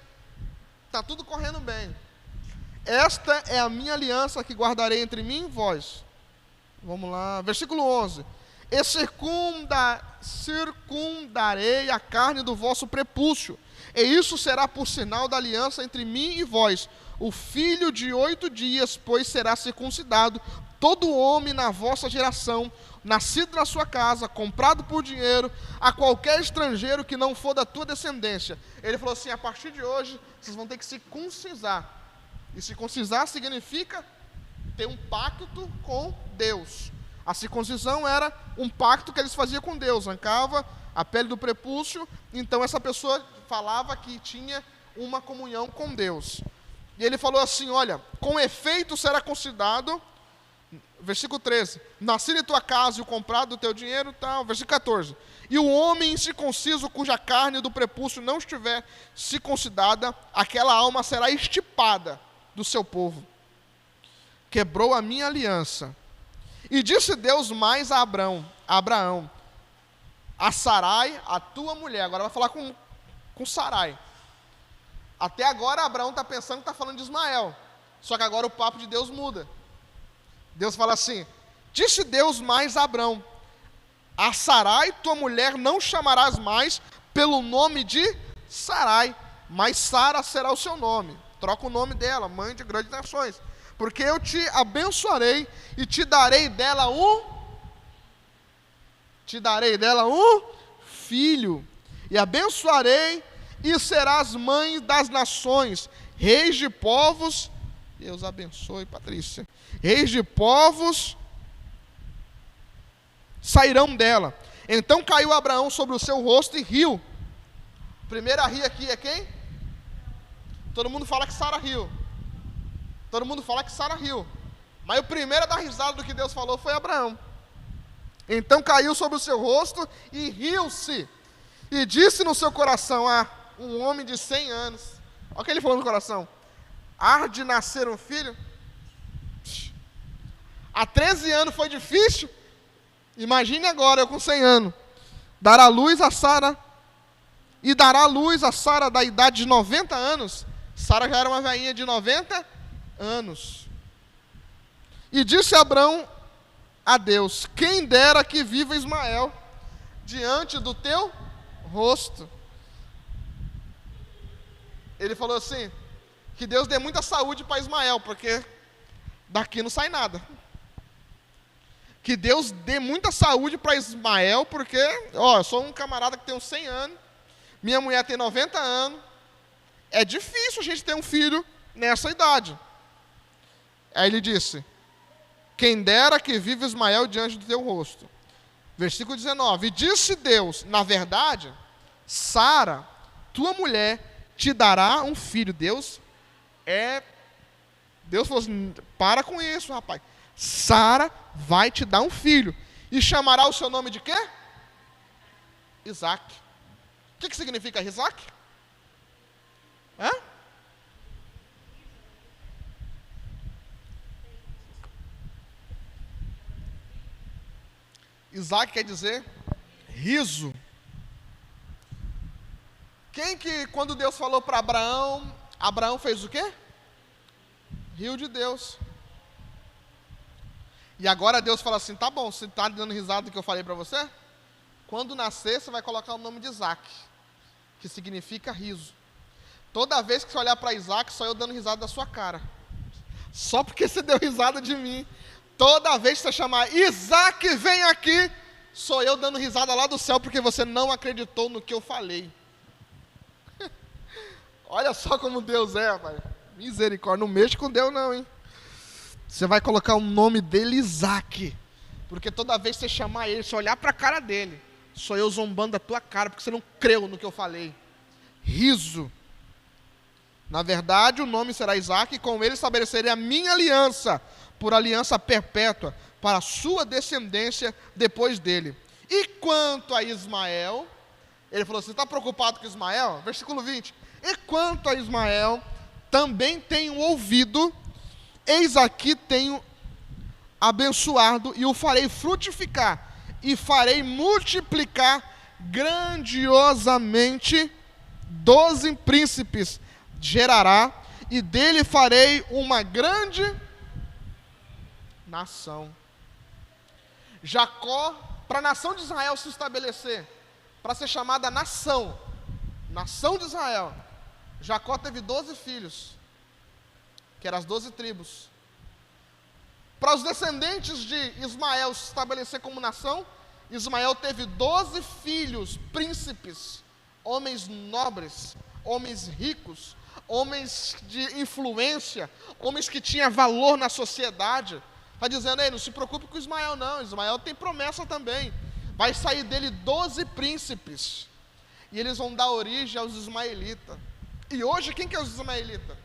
está tudo correndo bem. Esta é a minha aliança que guardarei entre mim e vós. Vamos lá, versículo 11. E circundarei a carne do vosso prepúcio, e isso será por sinal da aliança entre mim e vós. O filho de 8 dias, pois, será circuncidado, todo homem na vossa geração, nascido na sua casa, comprado por dinheiro, a qualquer estrangeiro que não for da tua descendência. Ele falou assim, a partir de hoje, vocês vão ter que circuncisar. E circuncisar significa ter um pacto com Deus. A circuncisão era um pacto que eles faziam com Deus, arrancava a pele do prepúcio, então essa pessoa falava que tinha uma comunhão com Deus. E ele falou assim, olha, com efeito será considerado, versículo 13, nascido em tua casa e o comprado do teu dinheiro, tal, versículo 14, e o homem incircunciso cuja carne do prepúcio não estiver circuncidada, aquela alma será extirpada do seu povo. Quebrou a minha aliança. E disse Deus mais a Abraão, a Sarai, a tua mulher. Agora vai falar com Sarai. Até agora Abraão está pensando que está falando de Ismael. Só que agora o papo de Deus muda. Deus fala assim, disse Deus mais a Abraão, a Sarai, tua mulher, não chamarás mais pelo nome de Sarai, mas Sara será o seu nome. Troca o nome dela, mãe de grandes nações. Porque eu te abençoarei e te darei dela um filho. E abençoarei e serás mãe das nações, reis de povos. Deus abençoe, Patrícia. Reis de povos sairão dela. Então caiu Abraão sobre o seu rosto e riu. primeiro a rir aqui é quem? Todo mundo fala que Sara riu. Todo mundo fala que Sara riu. Mas o primeiro a dar risada do que Deus falou foi Abraão. Então caiu sobre o seu rosto e riu-se. E disse no seu coração: um homem de 100 anos. Olha o que ele falou no coração: há de nascer um filho? Há 13 anos foi difícil. Imagine agora, eu com 100 anos. Dará luz a Sara. E dará luz a Sara da idade de 90 anos. Sara já era uma velhinha de 90 anos. E disse Abrão a Deus: quem dera que viva Ismael diante do teu rosto. Ele falou assim: que Deus dê muita saúde para Ismael, porque daqui não sai nada. Que Deus dê muita saúde para Ismael, porque, eu sou um camarada que tem uns 100 anos, minha mulher tem 90 anos, é difícil a gente ter um filho nessa idade. Aí ele disse: quem dera que viva Ismael diante do teu rosto. Versículo 19: e disse Deus: na verdade, Sara, tua mulher, te dará um filho. Deus falou assim: para com isso, rapaz. Sara vai te dar um filho. E chamará o seu nome de quê? Isaac. O que significa Isaac? Isaac quer dizer riso. Quem que, quando Deus falou para Abraão, Abraão fez o quê? Riu de Deus. E agora Deus fala assim: tá bom, você está dando risada do que eu falei para você? Quando nascer, você vai colocar o nome de Isaac, que significa riso. Toda vez que você olhar para Isaac, só eu dando risada da sua cara. Só porque você deu risada de mim. Toda vez que você chamar Isaac, vem aqui, sou eu dando risada lá do céu, porque você não acreditou no que eu falei. Olha só como Deus é, rapaz. Misericórdia, não mexe com Deus não, hein? Você vai colocar o nome dele Isaac, porque toda vez que você chamar ele, você olhar para a cara dele, sou eu zombando da tua cara, porque você não creu no que eu falei. Riso. Na verdade, o nome será Isaac, e com ele estabelecerei a minha aliança, por aliança perpétua, para a sua descendência depois dele. E quanto a Ismael, ele falou: você está preocupado com Ismael? Versículo 20. E quanto a Ismael, também tenho ouvido, eis aqui tenho abençoado, e o farei frutificar, e farei multiplicar grandiosamente, 12 príncipes gerará, e dele farei uma grande nação. Jacó, para a nação de Israel se estabelecer, para ser chamada nação de Israel, Jacó teve 12 filhos, que eram as 12 tribos. Para os descendentes de Ismael se estabelecer como nação, Ismael teve 12 filhos, príncipes, homens nobres, homens ricos, homens de influência, homens que tinham valor na sociedade. Está dizendo: ei, não se preocupe com Ismael não, Ismael tem promessa também. Vai sair dele 12 príncipes, e eles vão dar origem aos ismaelitas. E hoje, quem que é os ismaelitas?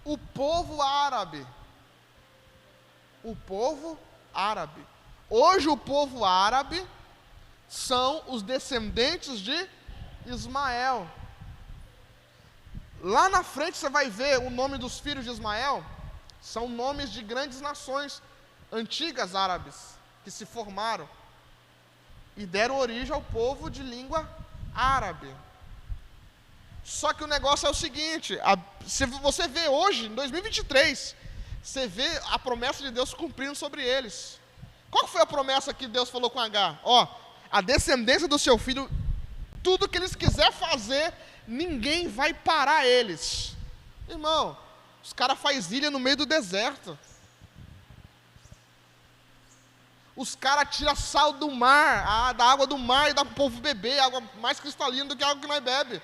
O povo árabe. O povo árabe. Hoje o povo árabe são os descendentes de Ismael. Lá na frente você vai ver o nome dos filhos de Ismael, são nomes de grandes nações antigas árabes, que se formaram e deram origem ao povo de língua árabe. Só que o negócio é o seguinte, se você vê hoje, em 2023, você vê a promessa de Deus cumprindo sobre eles. Qual foi a promessa que Deus falou com Agar? A descendência do seu filho, tudo que eles quiserem fazer, ninguém vai parar eles. Irmão, os caras fazem ilha no meio do deserto. Os caras tiram sal do mar, da água do mar, e dá para o povo beber, água mais cristalina do que a água que nós bebe.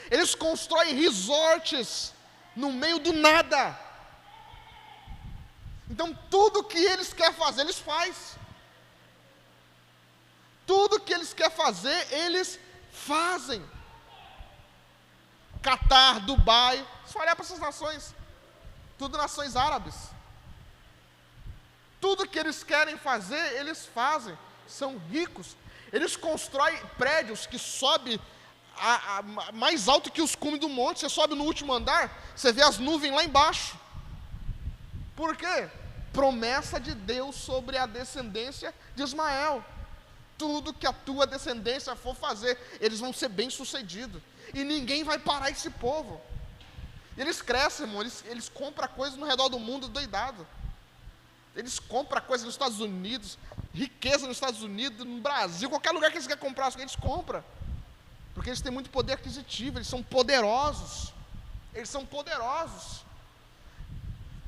Eles constroem resorts no meio do nada. Então tudo que eles querem fazer, eles fazem. Tudo que eles querem fazer, eles fazem. Catar, Dubai, se olhar para essas nações, tudo nações árabes. Tudo que eles querem fazer, eles fazem. São ricos. Eles constroem prédios que sobem mais alto que os cumes do monte. Você sobe no último andar, você vê as nuvens lá embaixo. Por quê? Promessa de Deus sobre a descendência de Ismael. Tudo que a tua descendência for fazer, eles vão ser bem-sucedidos. E ninguém vai parar esse povo. E eles crescem, irmão. Eles compram coisas no redor do mundo doidado. Eles compram coisas nos Estados Unidos, riqueza nos Estados Unidos, no Brasil, qualquer lugar que eles querem comprar, eles compram. Porque eles têm muito poder aquisitivo, eles são poderosos. Eles são poderosos.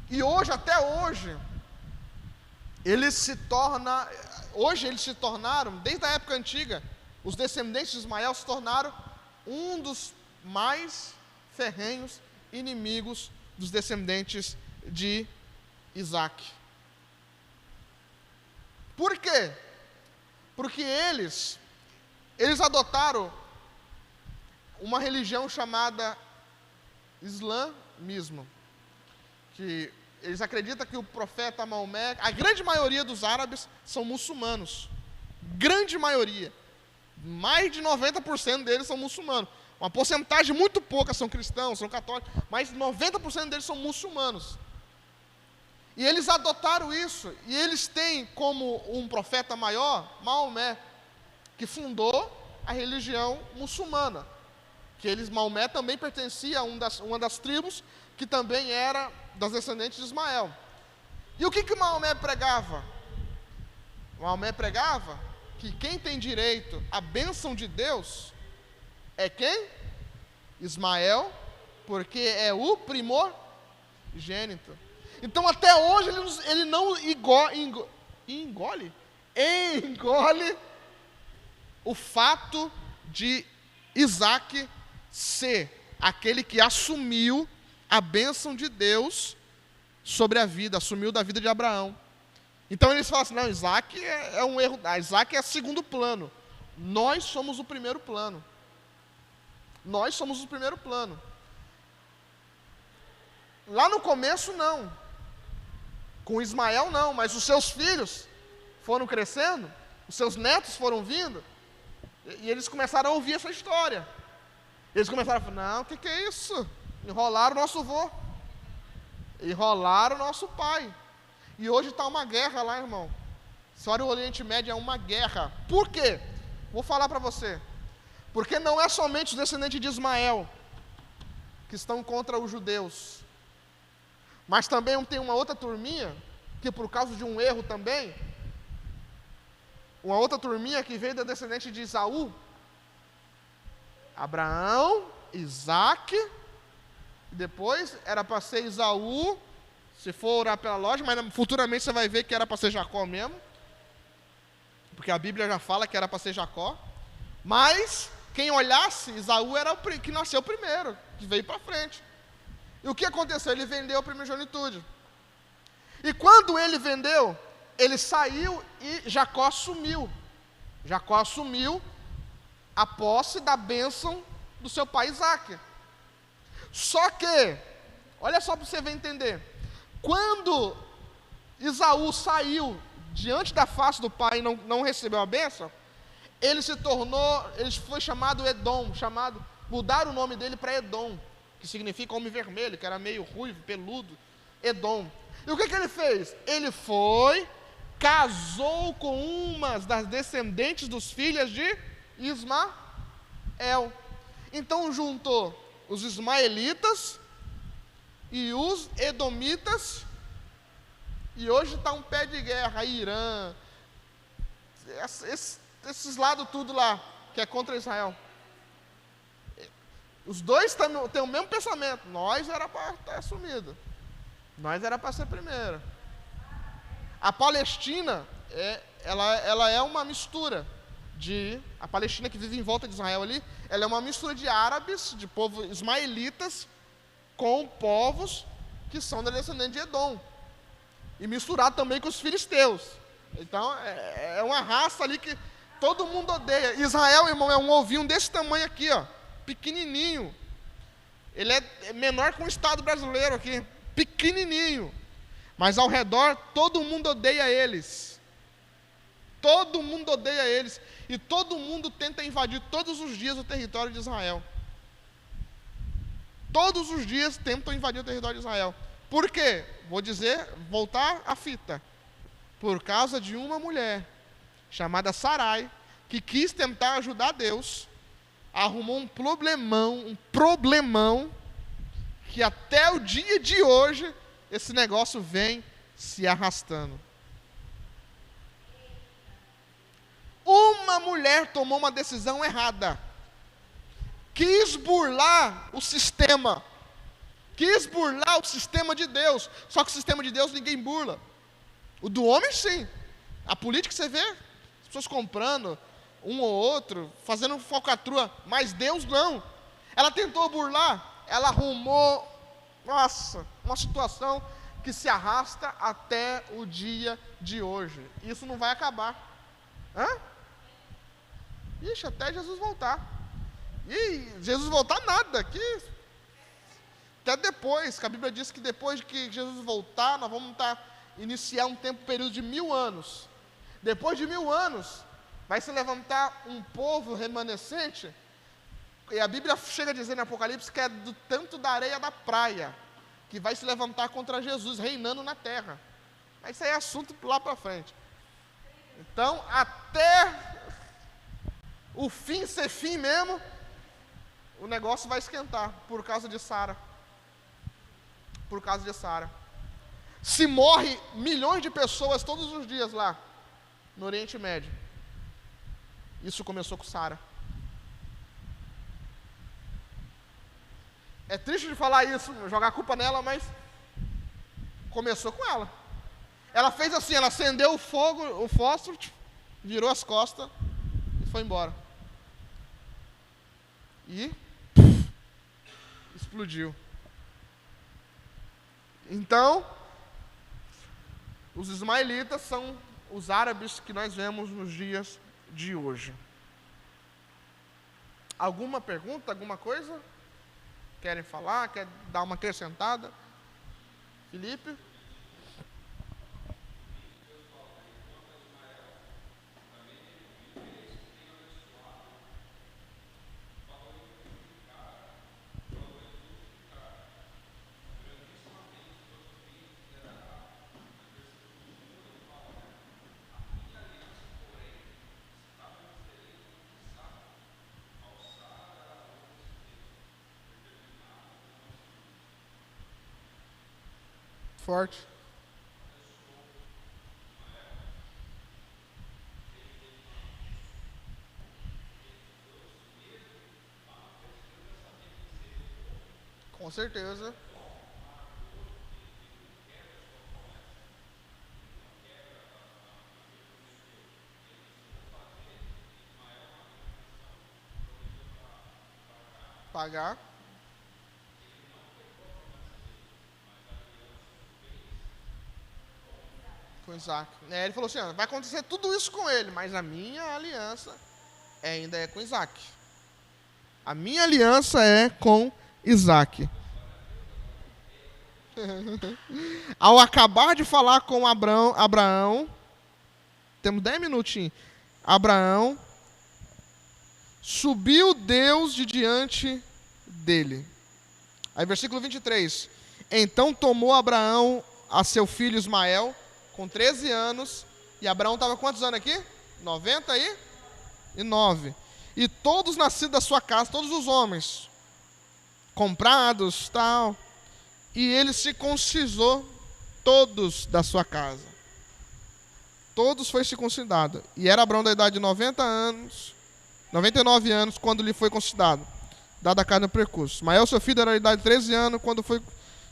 E hoje, até hoje, eles se tornaram, desde a época antiga, os descendentes de Ismael se tornaram um dos mais ferrenhos inimigos dos descendentes de Isaac. Por quê? Porque eles adotaram uma religião chamada islamismo, que eles acreditam que o profeta Maomé, a grande maioria dos árabes são muçulmanos, grande maioria, mais de 90% deles são muçulmanos, uma porcentagem muito pouca são cristãos, são católicos, mas 90% deles são muçulmanos. E eles adotaram isso, e eles têm como um profeta maior, Maomé, que fundou a religião muçulmana. Maomé também pertencia a uma das tribos, que também era das descendentes de Ismael. E o que Maomé pregava? Maomé pregava que quem tem direito à bênção de Deus é quem? Ismael, porque é o primogênito. Então até hoje ele não engole o fato de Isaac ser aquele que assumiu a bênção de Deus sobre a vida, assumiu da vida de Abraão. Então eles falam assim, não, Isaac é um erro, Isaac é segundo plano, nós somos o primeiro plano. Nós somos o primeiro plano. Lá no começo não, com Ismael não, mas os seus filhos foram crescendo, os seus netos foram vindo, e eles começaram a ouvir essa história. Eles começaram a falar, não, o que é isso? Enrolaram o nosso avô, enrolaram o nosso pai. E hoje está uma guerra lá, irmão. Se olha o Oriente Médio, é uma guerra. Por quê? Vou falar para você. Porque não é somente os descendentes de Ismael que estão contra os judeus, mas também tem uma outra turminha, que por causa de um erro também, uma outra turminha que veio da descendente de Esaú, Abraão, Isaac, e depois era para ser Esaú, se for orar pela lógica, mas futuramente você vai ver que era para ser Jacó mesmo, porque a Bíblia já fala que era para ser Jacó, mas quem olhasse, Esaú era o que nasceu primeiro, que veio para frente. E o que aconteceu? Ele vendeu a primogenitura. E quando ele vendeu, ele saiu e Jacó assumiu. Jacó assumiu a posse da bênção do seu pai Isaac. Só que, olha só para você ver entender, quando Esaú saiu diante da face do pai e não recebeu a bênção, ele foi chamado Edom, mudaram o nome dele para Edom, que significa homem vermelho, que era meio ruivo, peludo, Edom. E o que ele fez? Ele casou com uma das descendentes dos filhos de Ismael. Então juntou os ismaelitas e os edomitas, e hoje está um pé de guerra, Irã, esses lados tudo lá, que é contra Israel. Os dois têm o mesmo pensamento, nós era para estar assumido, nós era para ser primeiro. A Palestina, ela é uma mistura a Palestina que vive em volta de Israel ali, ela é uma mistura de árabes, de povos ismaelitas, com povos que são da descendente de Edom. e misturado também com os filisteus. Então, é uma raça ali que todo mundo odeia. Israel, irmão, é um ovinho desse tamanho aqui, ó, pequenininho. Ele é menor que um estado brasileiro aqui, pequenininho. Mas ao redor, todo mundo odeia eles. Todo mundo odeia eles. E todo mundo tenta invadir todos os dias o território de Israel. Todos os dias tentam invadir o território de Israel. Por quê? Voltar à fita. Por causa de uma mulher chamada Sarai, que quis tentar ajudar Deus, arrumou um problemão, que até o dia de hoje, esse negócio vem se arrastando. Uma mulher tomou uma decisão errada. Quis burlar o sistema. Quis burlar o sistema de Deus. Só que o sistema de Deus ninguém burla. O do homem, sim. A política, você vê as pessoas comprando um ou outro, fazendo falcatrua, mas Deus não. Ela tentou burlar, ela arrumou, uma situação que se arrasta até o dia de hoje. Isso não vai acabar. Ixi, até Jesus voltar. E Jesus voltar nada, até depois, que a Bíblia diz que depois de que Jesus voltar, nós vamos iniciar um período de 1000 anos. Depois de 1000 anos, vai se levantar um povo remanescente, e a Bíblia chega a dizer no Apocalipse que é do tanto da areia da praia, que vai se levantar contra Jesus, reinando na terra. Mas isso aí é assunto lá para frente. Então, até o fim ser fim mesmo, o negócio vai esquentar, por causa de Sara. Por causa de Sara. Se morre milhões de pessoas todos os dias lá, no Oriente Médio. Isso começou com Sara. É triste de falar isso, jogar a culpa nela, mas começou com ela. Ela fez assim, ela acendeu o fogo, o fósforo, virou as costas e foi embora. E explodiu. Então, os ismaelitas são os árabes que nós vemos nos dias de hoje. Alguma pergunta, alguma coisa? Querem falar? Quer dar uma acrescentada? Felipe? Forte. Com certeza. Pagar. Com Isaac. Ele falou assim, vai acontecer tudo isso com ele, mas a minha aliança ainda é com Isaac. A minha aliança é com Isaac. Ao acabar de falar com Abraão, temos 10 minutinhos. Abraão, subiu Deus de diante dele. Aí versículo 23. Então tomou Abraão a seu filho Ismael, com 13 anos, e Abraão estava quantos anos aqui? 99. E todos nascidos da sua casa, todos os homens, comprados, tal, e ele circuncisou todos da sua casa. Todos foi circuncidado. E era Abraão da idade de 99 anos, quando lhe foi circuncidado, dada a carne no percurso. Ismael, seu filho, era da idade de 13 anos, quando foi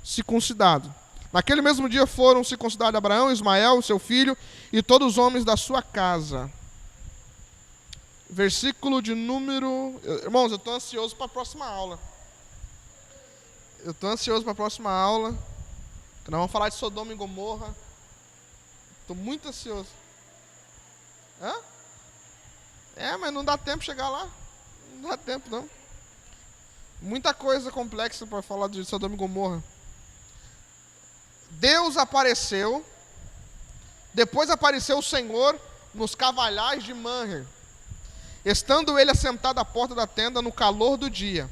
circuncidado. Naquele mesmo dia foram circuncidados Abraão, Ismael, seu filho, e todos os homens da sua casa. Versículo de número... Irmãos, eu estou ansioso para a próxima aula. Nós vamos falar de Sodoma e Gomorra. Estou muito ansioso. Hã? Mas não dá tempo de chegar lá. Não dá tempo, não. Muita coisa complexa para falar de Sodoma e Gomorra. Deus apareceu. Depois apareceu o Senhor nos cavalhais de Manher. Estando ele assentado à porta da tenda no calor do dia,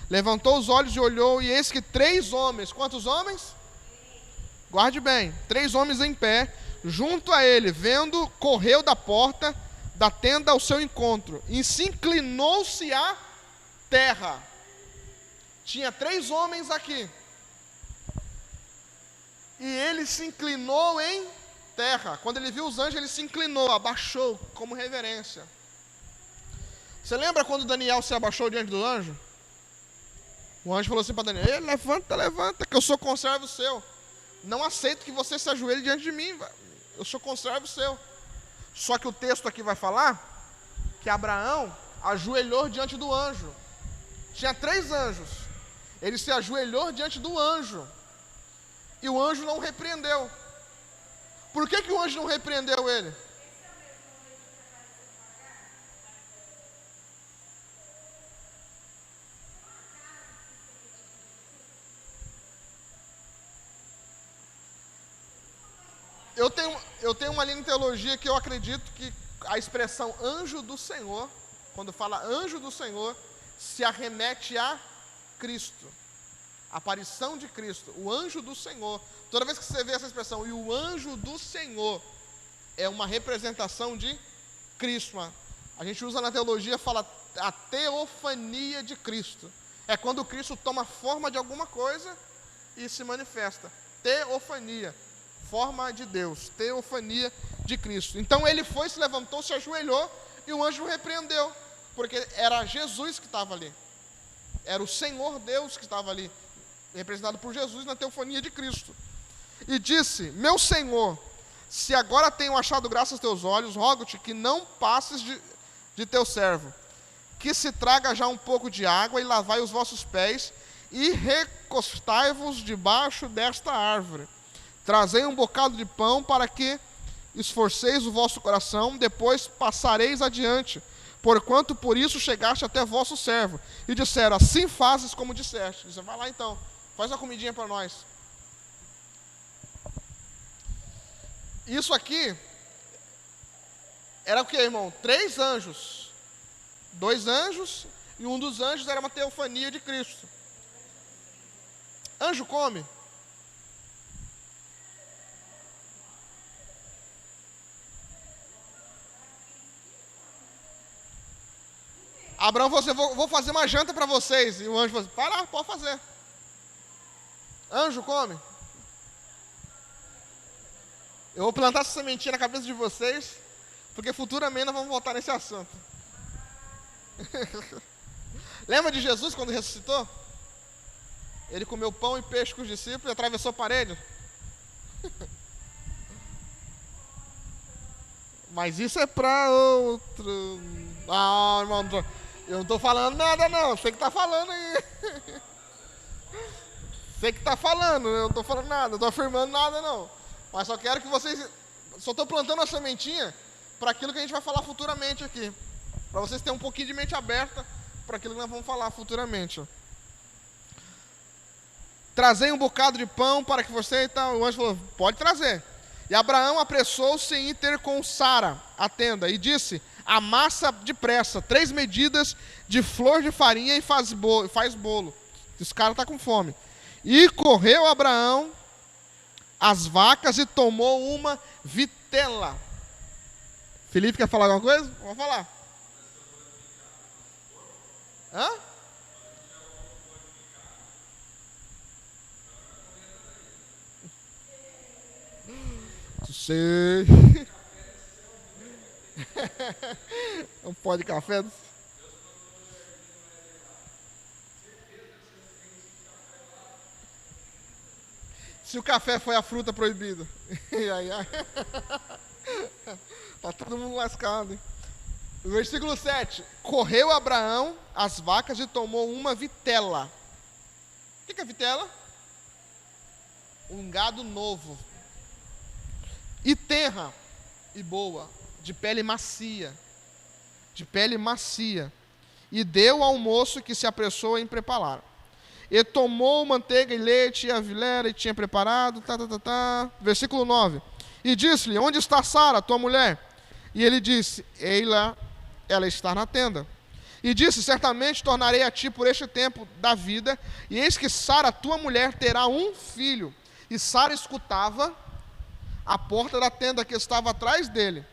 levantou os olhos e olhou, e eis que 3 homens, quantos homens? Guarde bem, 3 homens em pé, junto a ele, vendo, correu da porta da tenda ao seu encontro, e se inclinou-se à terra. Tinha 3 homens aqui, e ele se inclinou em terra. Quando ele viu os anjos, ele se inclinou, abaixou, como reverência. Você lembra quando Daniel se abaixou diante do anjo? O anjo falou assim para Daniel: levanta, levanta, que eu sou conservo seu. Não aceito que você se ajoelhe diante de mim, eu sou conservo seu. Só que o texto aqui vai falar que Abraão ajoelhou diante do anjo. Tinha 3 anjos. Ele se ajoelhou diante do anjo. E o anjo não repreendeu. Por que o anjo não repreendeu ele? Eu tenho uma linha de teologia que eu acredito que a expressão anjo do Senhor, quando fala anjo do Senhor, se arremete a Cristo. A aparição de Cristo, o anjo do Senhor. Toda vez que você vê essa expressão, e o anjo do Senhor, é uma representação de Cristo. A gente usa na teologia, fala a teofania de Cristo. É quando Cristo toma forma de alguma coisa e se manifesta. Teofania. Forma de Deus, teofania de Cristo. Então ele foi, se levantou, se ajoelhou, e o anjo o repreendeu, porque era Jesus que estava ali, era o Senhor Deus que estava ali, representado por Jesus na teofania de Cristo. E disse: meu Senhor, se agora tenho achado graça aos teus olhos, rogo-te que não passes de teu servo, que se traga já um pouco de água, e lavai os vossos pés, e recostai-vos debaixo desta árvore. Trazei um bocado de pão para que esforceis o vosso coração, depois passareis adiante, porquanto por isso chegaste até vosso servo. E disseram: assim fazes como disseste. Dizem: vai lá então, faz uma comidinha para nós. Isso aqui era o que, irmão? 3 anjos. 2 anjos, e um dos anjos era uma teofania de Cristo. Anjo come? Abraão falou assim: vou fazer uma janta para vocês. E o anjo falou assim: vai lá, pode fazer. Anjo come? Eu vou plantar essa sementinha na cabeça de vocês, porque futuramente nós vamos voltar nesse assunto. Lembra de Jesus quando ressuscitou? Ele comeu pão e peixe com os discípulos e atravessou a parede. Mas isso é para outro. Ah, irmão, eu não estou falando nada não, você que está falando aí. Você que está falando, eu não estou falando nada, não estou afirmando nada não. Mas só quero que vocês, só estou plantando a sementinha para aquilo que a gente vai falar futuramente aqui. Para vocês terem um pouquinho de mente aberta para aquilo que nós vamos falar futuramente. Trazei um bocado de pão para que você, então, o anjo falou: pode trazer. E Abraão apressou-se em ir ter com Sara a tenda, e disse: amassa depressa 3 medidas de flor de farinha e faz bolo. Esse cara está com fome. E correu Abraão às vacas e tomou uma vitela. Felipe quer falar alguma coisa? Vamos falar. Hã? Sei. Um pó de café. Se o café foi a fruta proibida. Ai, ai. Tá todo mundo lascado, hein? Versículo 7. Correu Abraão às vacas e tomou uma vitela. O que é vitela? Um gado novo. e tenra e boa, de pele macia, e deu ao moço que se apressou em preparar. E tomou manteiga e leite e a vilera e tinha preparado, Versículo 9. E disse-lhe, onde está Sara, tua mulher? E ele disse, ei-la, ela está na tenda. E disse, certamente tornarei a ti por este tempo da vida, e eis que Sara, tua mulher, terá um filho. E Sara escutava a porta da tenda que estava atrás dele.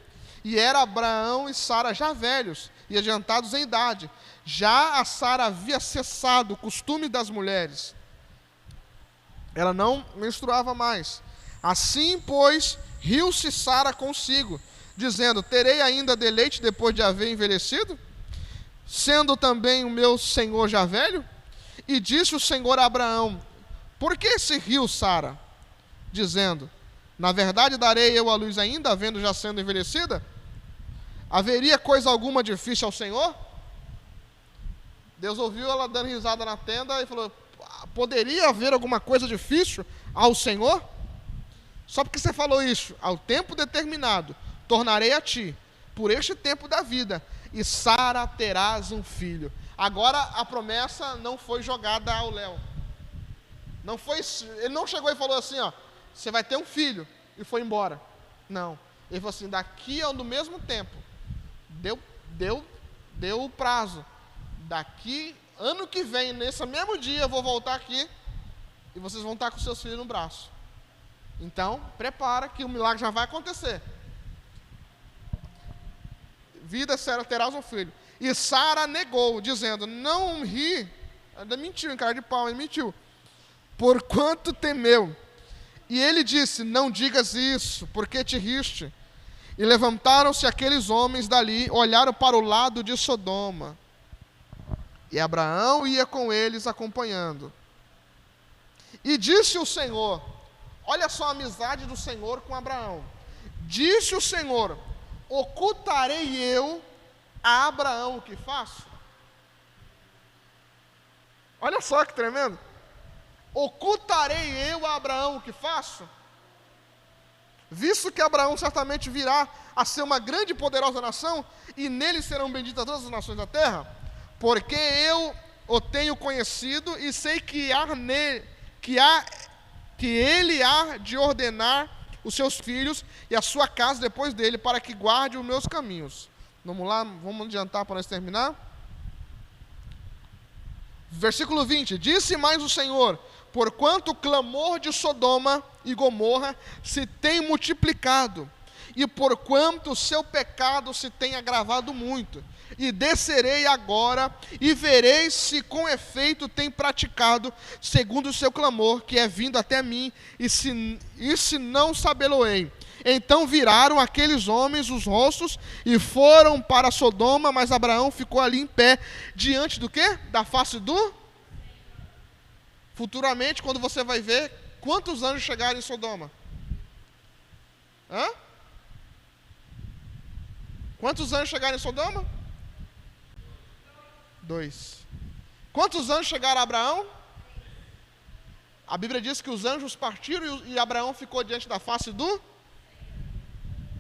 E era Abraão e Sara já velhos e adiantados em idade. Já a Sara havia cessado o costume das mulheres. Ela não menstruava mais. Assim, pois, riu-se Sara consigo, dizendo, terei ainda deleite depois de haver envelhecido? Sendo também o meu senhor já velho? E disse o Senhor a Abraão, por que se riu Sara? Dizendo, na verdade darei eu a luz ainda, havendo já sendo envelhecida? Haveria coisa alguma difícil ao Senhor? Deus ouviu ela dando risada na tenda e falou, poderia haver alguma coisa difícil ao Senhor? Só porque você falou isso, ao tempo determinado, tornarei a ti, por este tempo da vida, e Sara terás um filho. Agora a promessa não foi jogada ao léu. Ele não chegou e falou assim, você vai ter um filho, e foi embora. Não. Ele falou assim, daqui no mesmo tempo, deu o prazo. Daqui, ano que vem, nesse mesmo dia, eu vou voltar aqui, e vocês vão estar com seus filhos no braço. Então, prepara que o milagre já vai acontecer. Vida será, terás um filho. E Sara negou, dizendo, não ri. Ainda mentiu, em cara de pau, ele mentiu. Porquanto temeu. E ele disse, não digas isso, porque te riste. E levantaram-se aqueles homens dali, olharam para o lado de Sodoma. E Abraão ia com eles acompanhando. E disse o Senhor, olha só a amizade do Senhor com Abraão. Disse o Senhor, ocultarei eu a Abraão o que faço? Olha só que tremendo. Ocultarei eu a Abraão o que faço? Visto que Abraão certamente virá a ser uma grande e poderosa nação, e nele serão benditas todas as nações da terra, porque eu o tenho conhecido e sei que ele há de ordenar os seus filhos e a sua casa depois dele, para que guarde os meus caminhos. Vamos lá, vamos adiantar para nós terminar. Versículo 20, disse mais o Senhor, porquanto o clamor de Sodoma e Gomorra se tem multiplicado, e porquanto o seu pecado se tem agravado muito, e descerei agora, e verei se com efeito tem praticado, segundo o seu clamor, que é vindo até mim, e se não sabê-lo-ei. Então viraram aqueles homens os rostos, e foram para Sodoma, mas Abraão ficou ali em pé, diante do quê? Da face do... Futuramente, quando você vai ver, quantos anjos chegaram em Sodoma? Quantos anjos chegaram em Sodoma? 2. Quantos anjos chegaram a Abraão? A Bíblia diz que os anjos partiram e Abraão ficou diante da face do...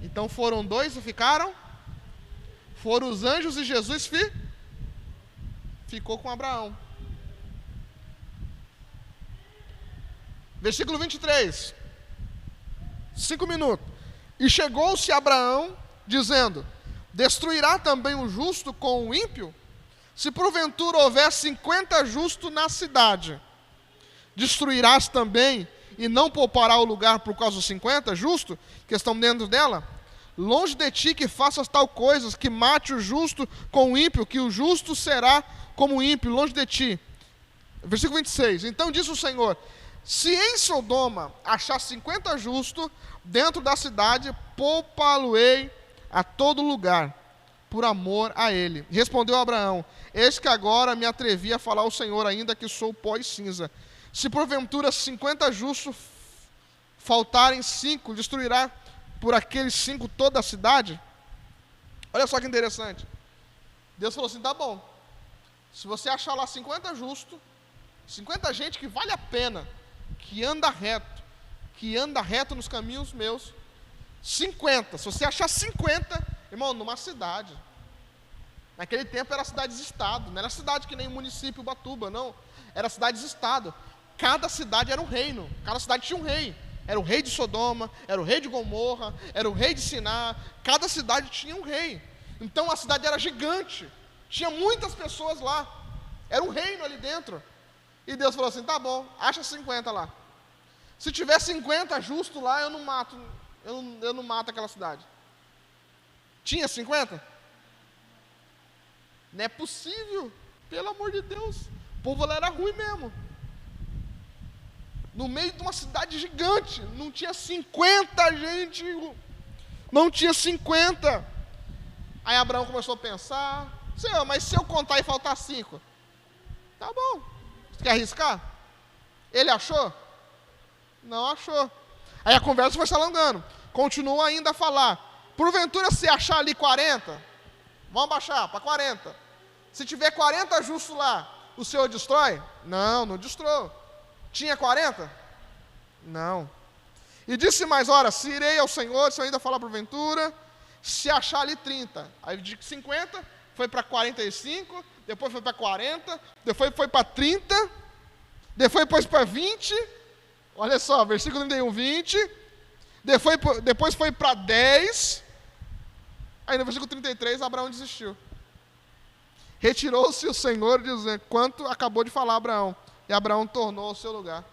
Então foram 2 e ficaram? Foram os anjos e Jesus ficou com Abraão. Versículo 23. 5 minutos. E chegou-se Abraão, dizendo, destruirá também o justo com o ímpio? Se porventura houver 50 justos na cidade, destruirás também e não poupará o lugar por causa dos 50 justos que estão dentro dela? Longe de ti que faças tal coisa, que mate o justo com o ímpio, que o justo será como o ímpio, longe de ti. Versículo 26. Então disse o Senhor, se em Sodoma achar 50 justos dentro da cidade, poupá-lo-ei a todo lugar, por amor a ele. Respondeu Abraão, eis que agora me atrevi a falar ao Senhor, ainda que sou pó e cinza. Se porventura 50 justos faltarem 5, destruirá por aqueles 5 toda a cidade? Olha só que interessante. Deus falou assim, tá bom. Se você achar lá 50 justos, 50 gente que vale a pena, que anda reto nos caminhos meus, 50. Se você achar 50, irmão, numa cidade. Naquele tempo era cidades-estado, não era cidade que nem o município Ubatuba, não. Era cidades-estado. Cada cidade era um reino, cada cidade tinha um rei. Era o rei de Sodoma, era o rei de Gomorra, era o rei de Siná. Cada cidade tinha um rei. Então a cidade era gigante, tinha muitas pessoas lá. Era um reino ali dentro. E Deus falou assim, tá bom, acha 50 lá. Se tiver 50 justo lá, eu não mato, eu não mato aquela cidade. Tinha 50? Não é possível, pelo amor de Deus. O povo lá era ruim mesmo. No meio de uma cidade gigante, não tinha 50 gente, não tinha 50. Aí Abraão começou a pensar, Senhor, mas se eu contar e faltar 5? Tá bom, você quer arriscar? Ele achou? Não achou. Aí a conversa foi se alongando, continuou ainda a falar, porventura se achar ali 40, vamos baixar para 40. Se tiver 40 justos lá, o Senhor destrói? Não, não destrói. Tinha 40? Não. E disse mais, ora, se irei ao Senhor, se eu ainda falar porventura, se achar ali 30. Aí de 50, foi para 45, depois foi para 40, depois foi para 30, depois para 20, olha só, versículo 31, 20, depois foi para 10, aí no versículo 33, Abraão desistiu. Retirou-se o Senhor, dizendo, quanto acabou de falar Abraão, e Abraão tornou ao seu lugar.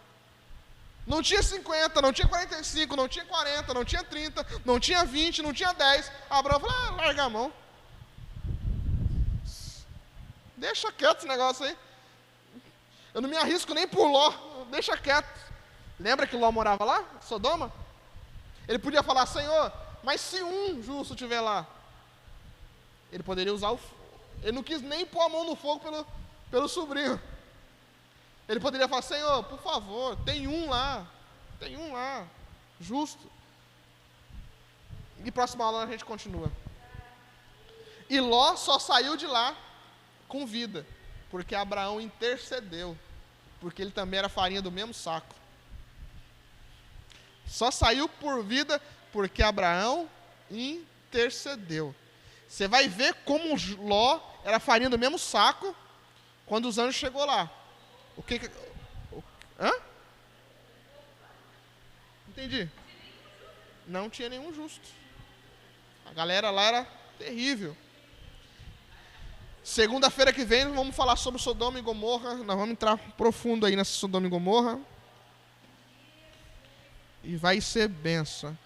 Não tinha 50, não tinha 45, não tinha 40, não tinha 30, não tinha 20, não tinha 10. Abraão falou, larga a mão. Deixa quieto esse negócio aí. Eu não me arrisco nem por Ló, deixa quieto. Lembra que Ló morava lá, Sodoma? Ele podia falar, Senhor, mas se um justo estiver lá, ele poderia usar o fogo. Ele não quis nem pôr a mão no fogo pelo sobrinho. Ele poderia falar, Senhor, por favor, tem um lá, justo. E próxima aula a gente continua. E Ló só saiu de lá com vida, porque Abraão intercedeu, porque ele também era farinha do mesmo saco. Só saiu por vida porque Abraão intercedeu. Você vai ver como Ló era farinha do mesmo saco quando os anjos chegou lá. O que? Hã? Entendi. Não tinha nenhum justo. A galera lá era terrível. Segunda-feira que vem vamos falar sobre Sodoma e Gomorra. Nós vamos entrar profundo aí nessa Sodoma e Gomorra. E vai ser benção.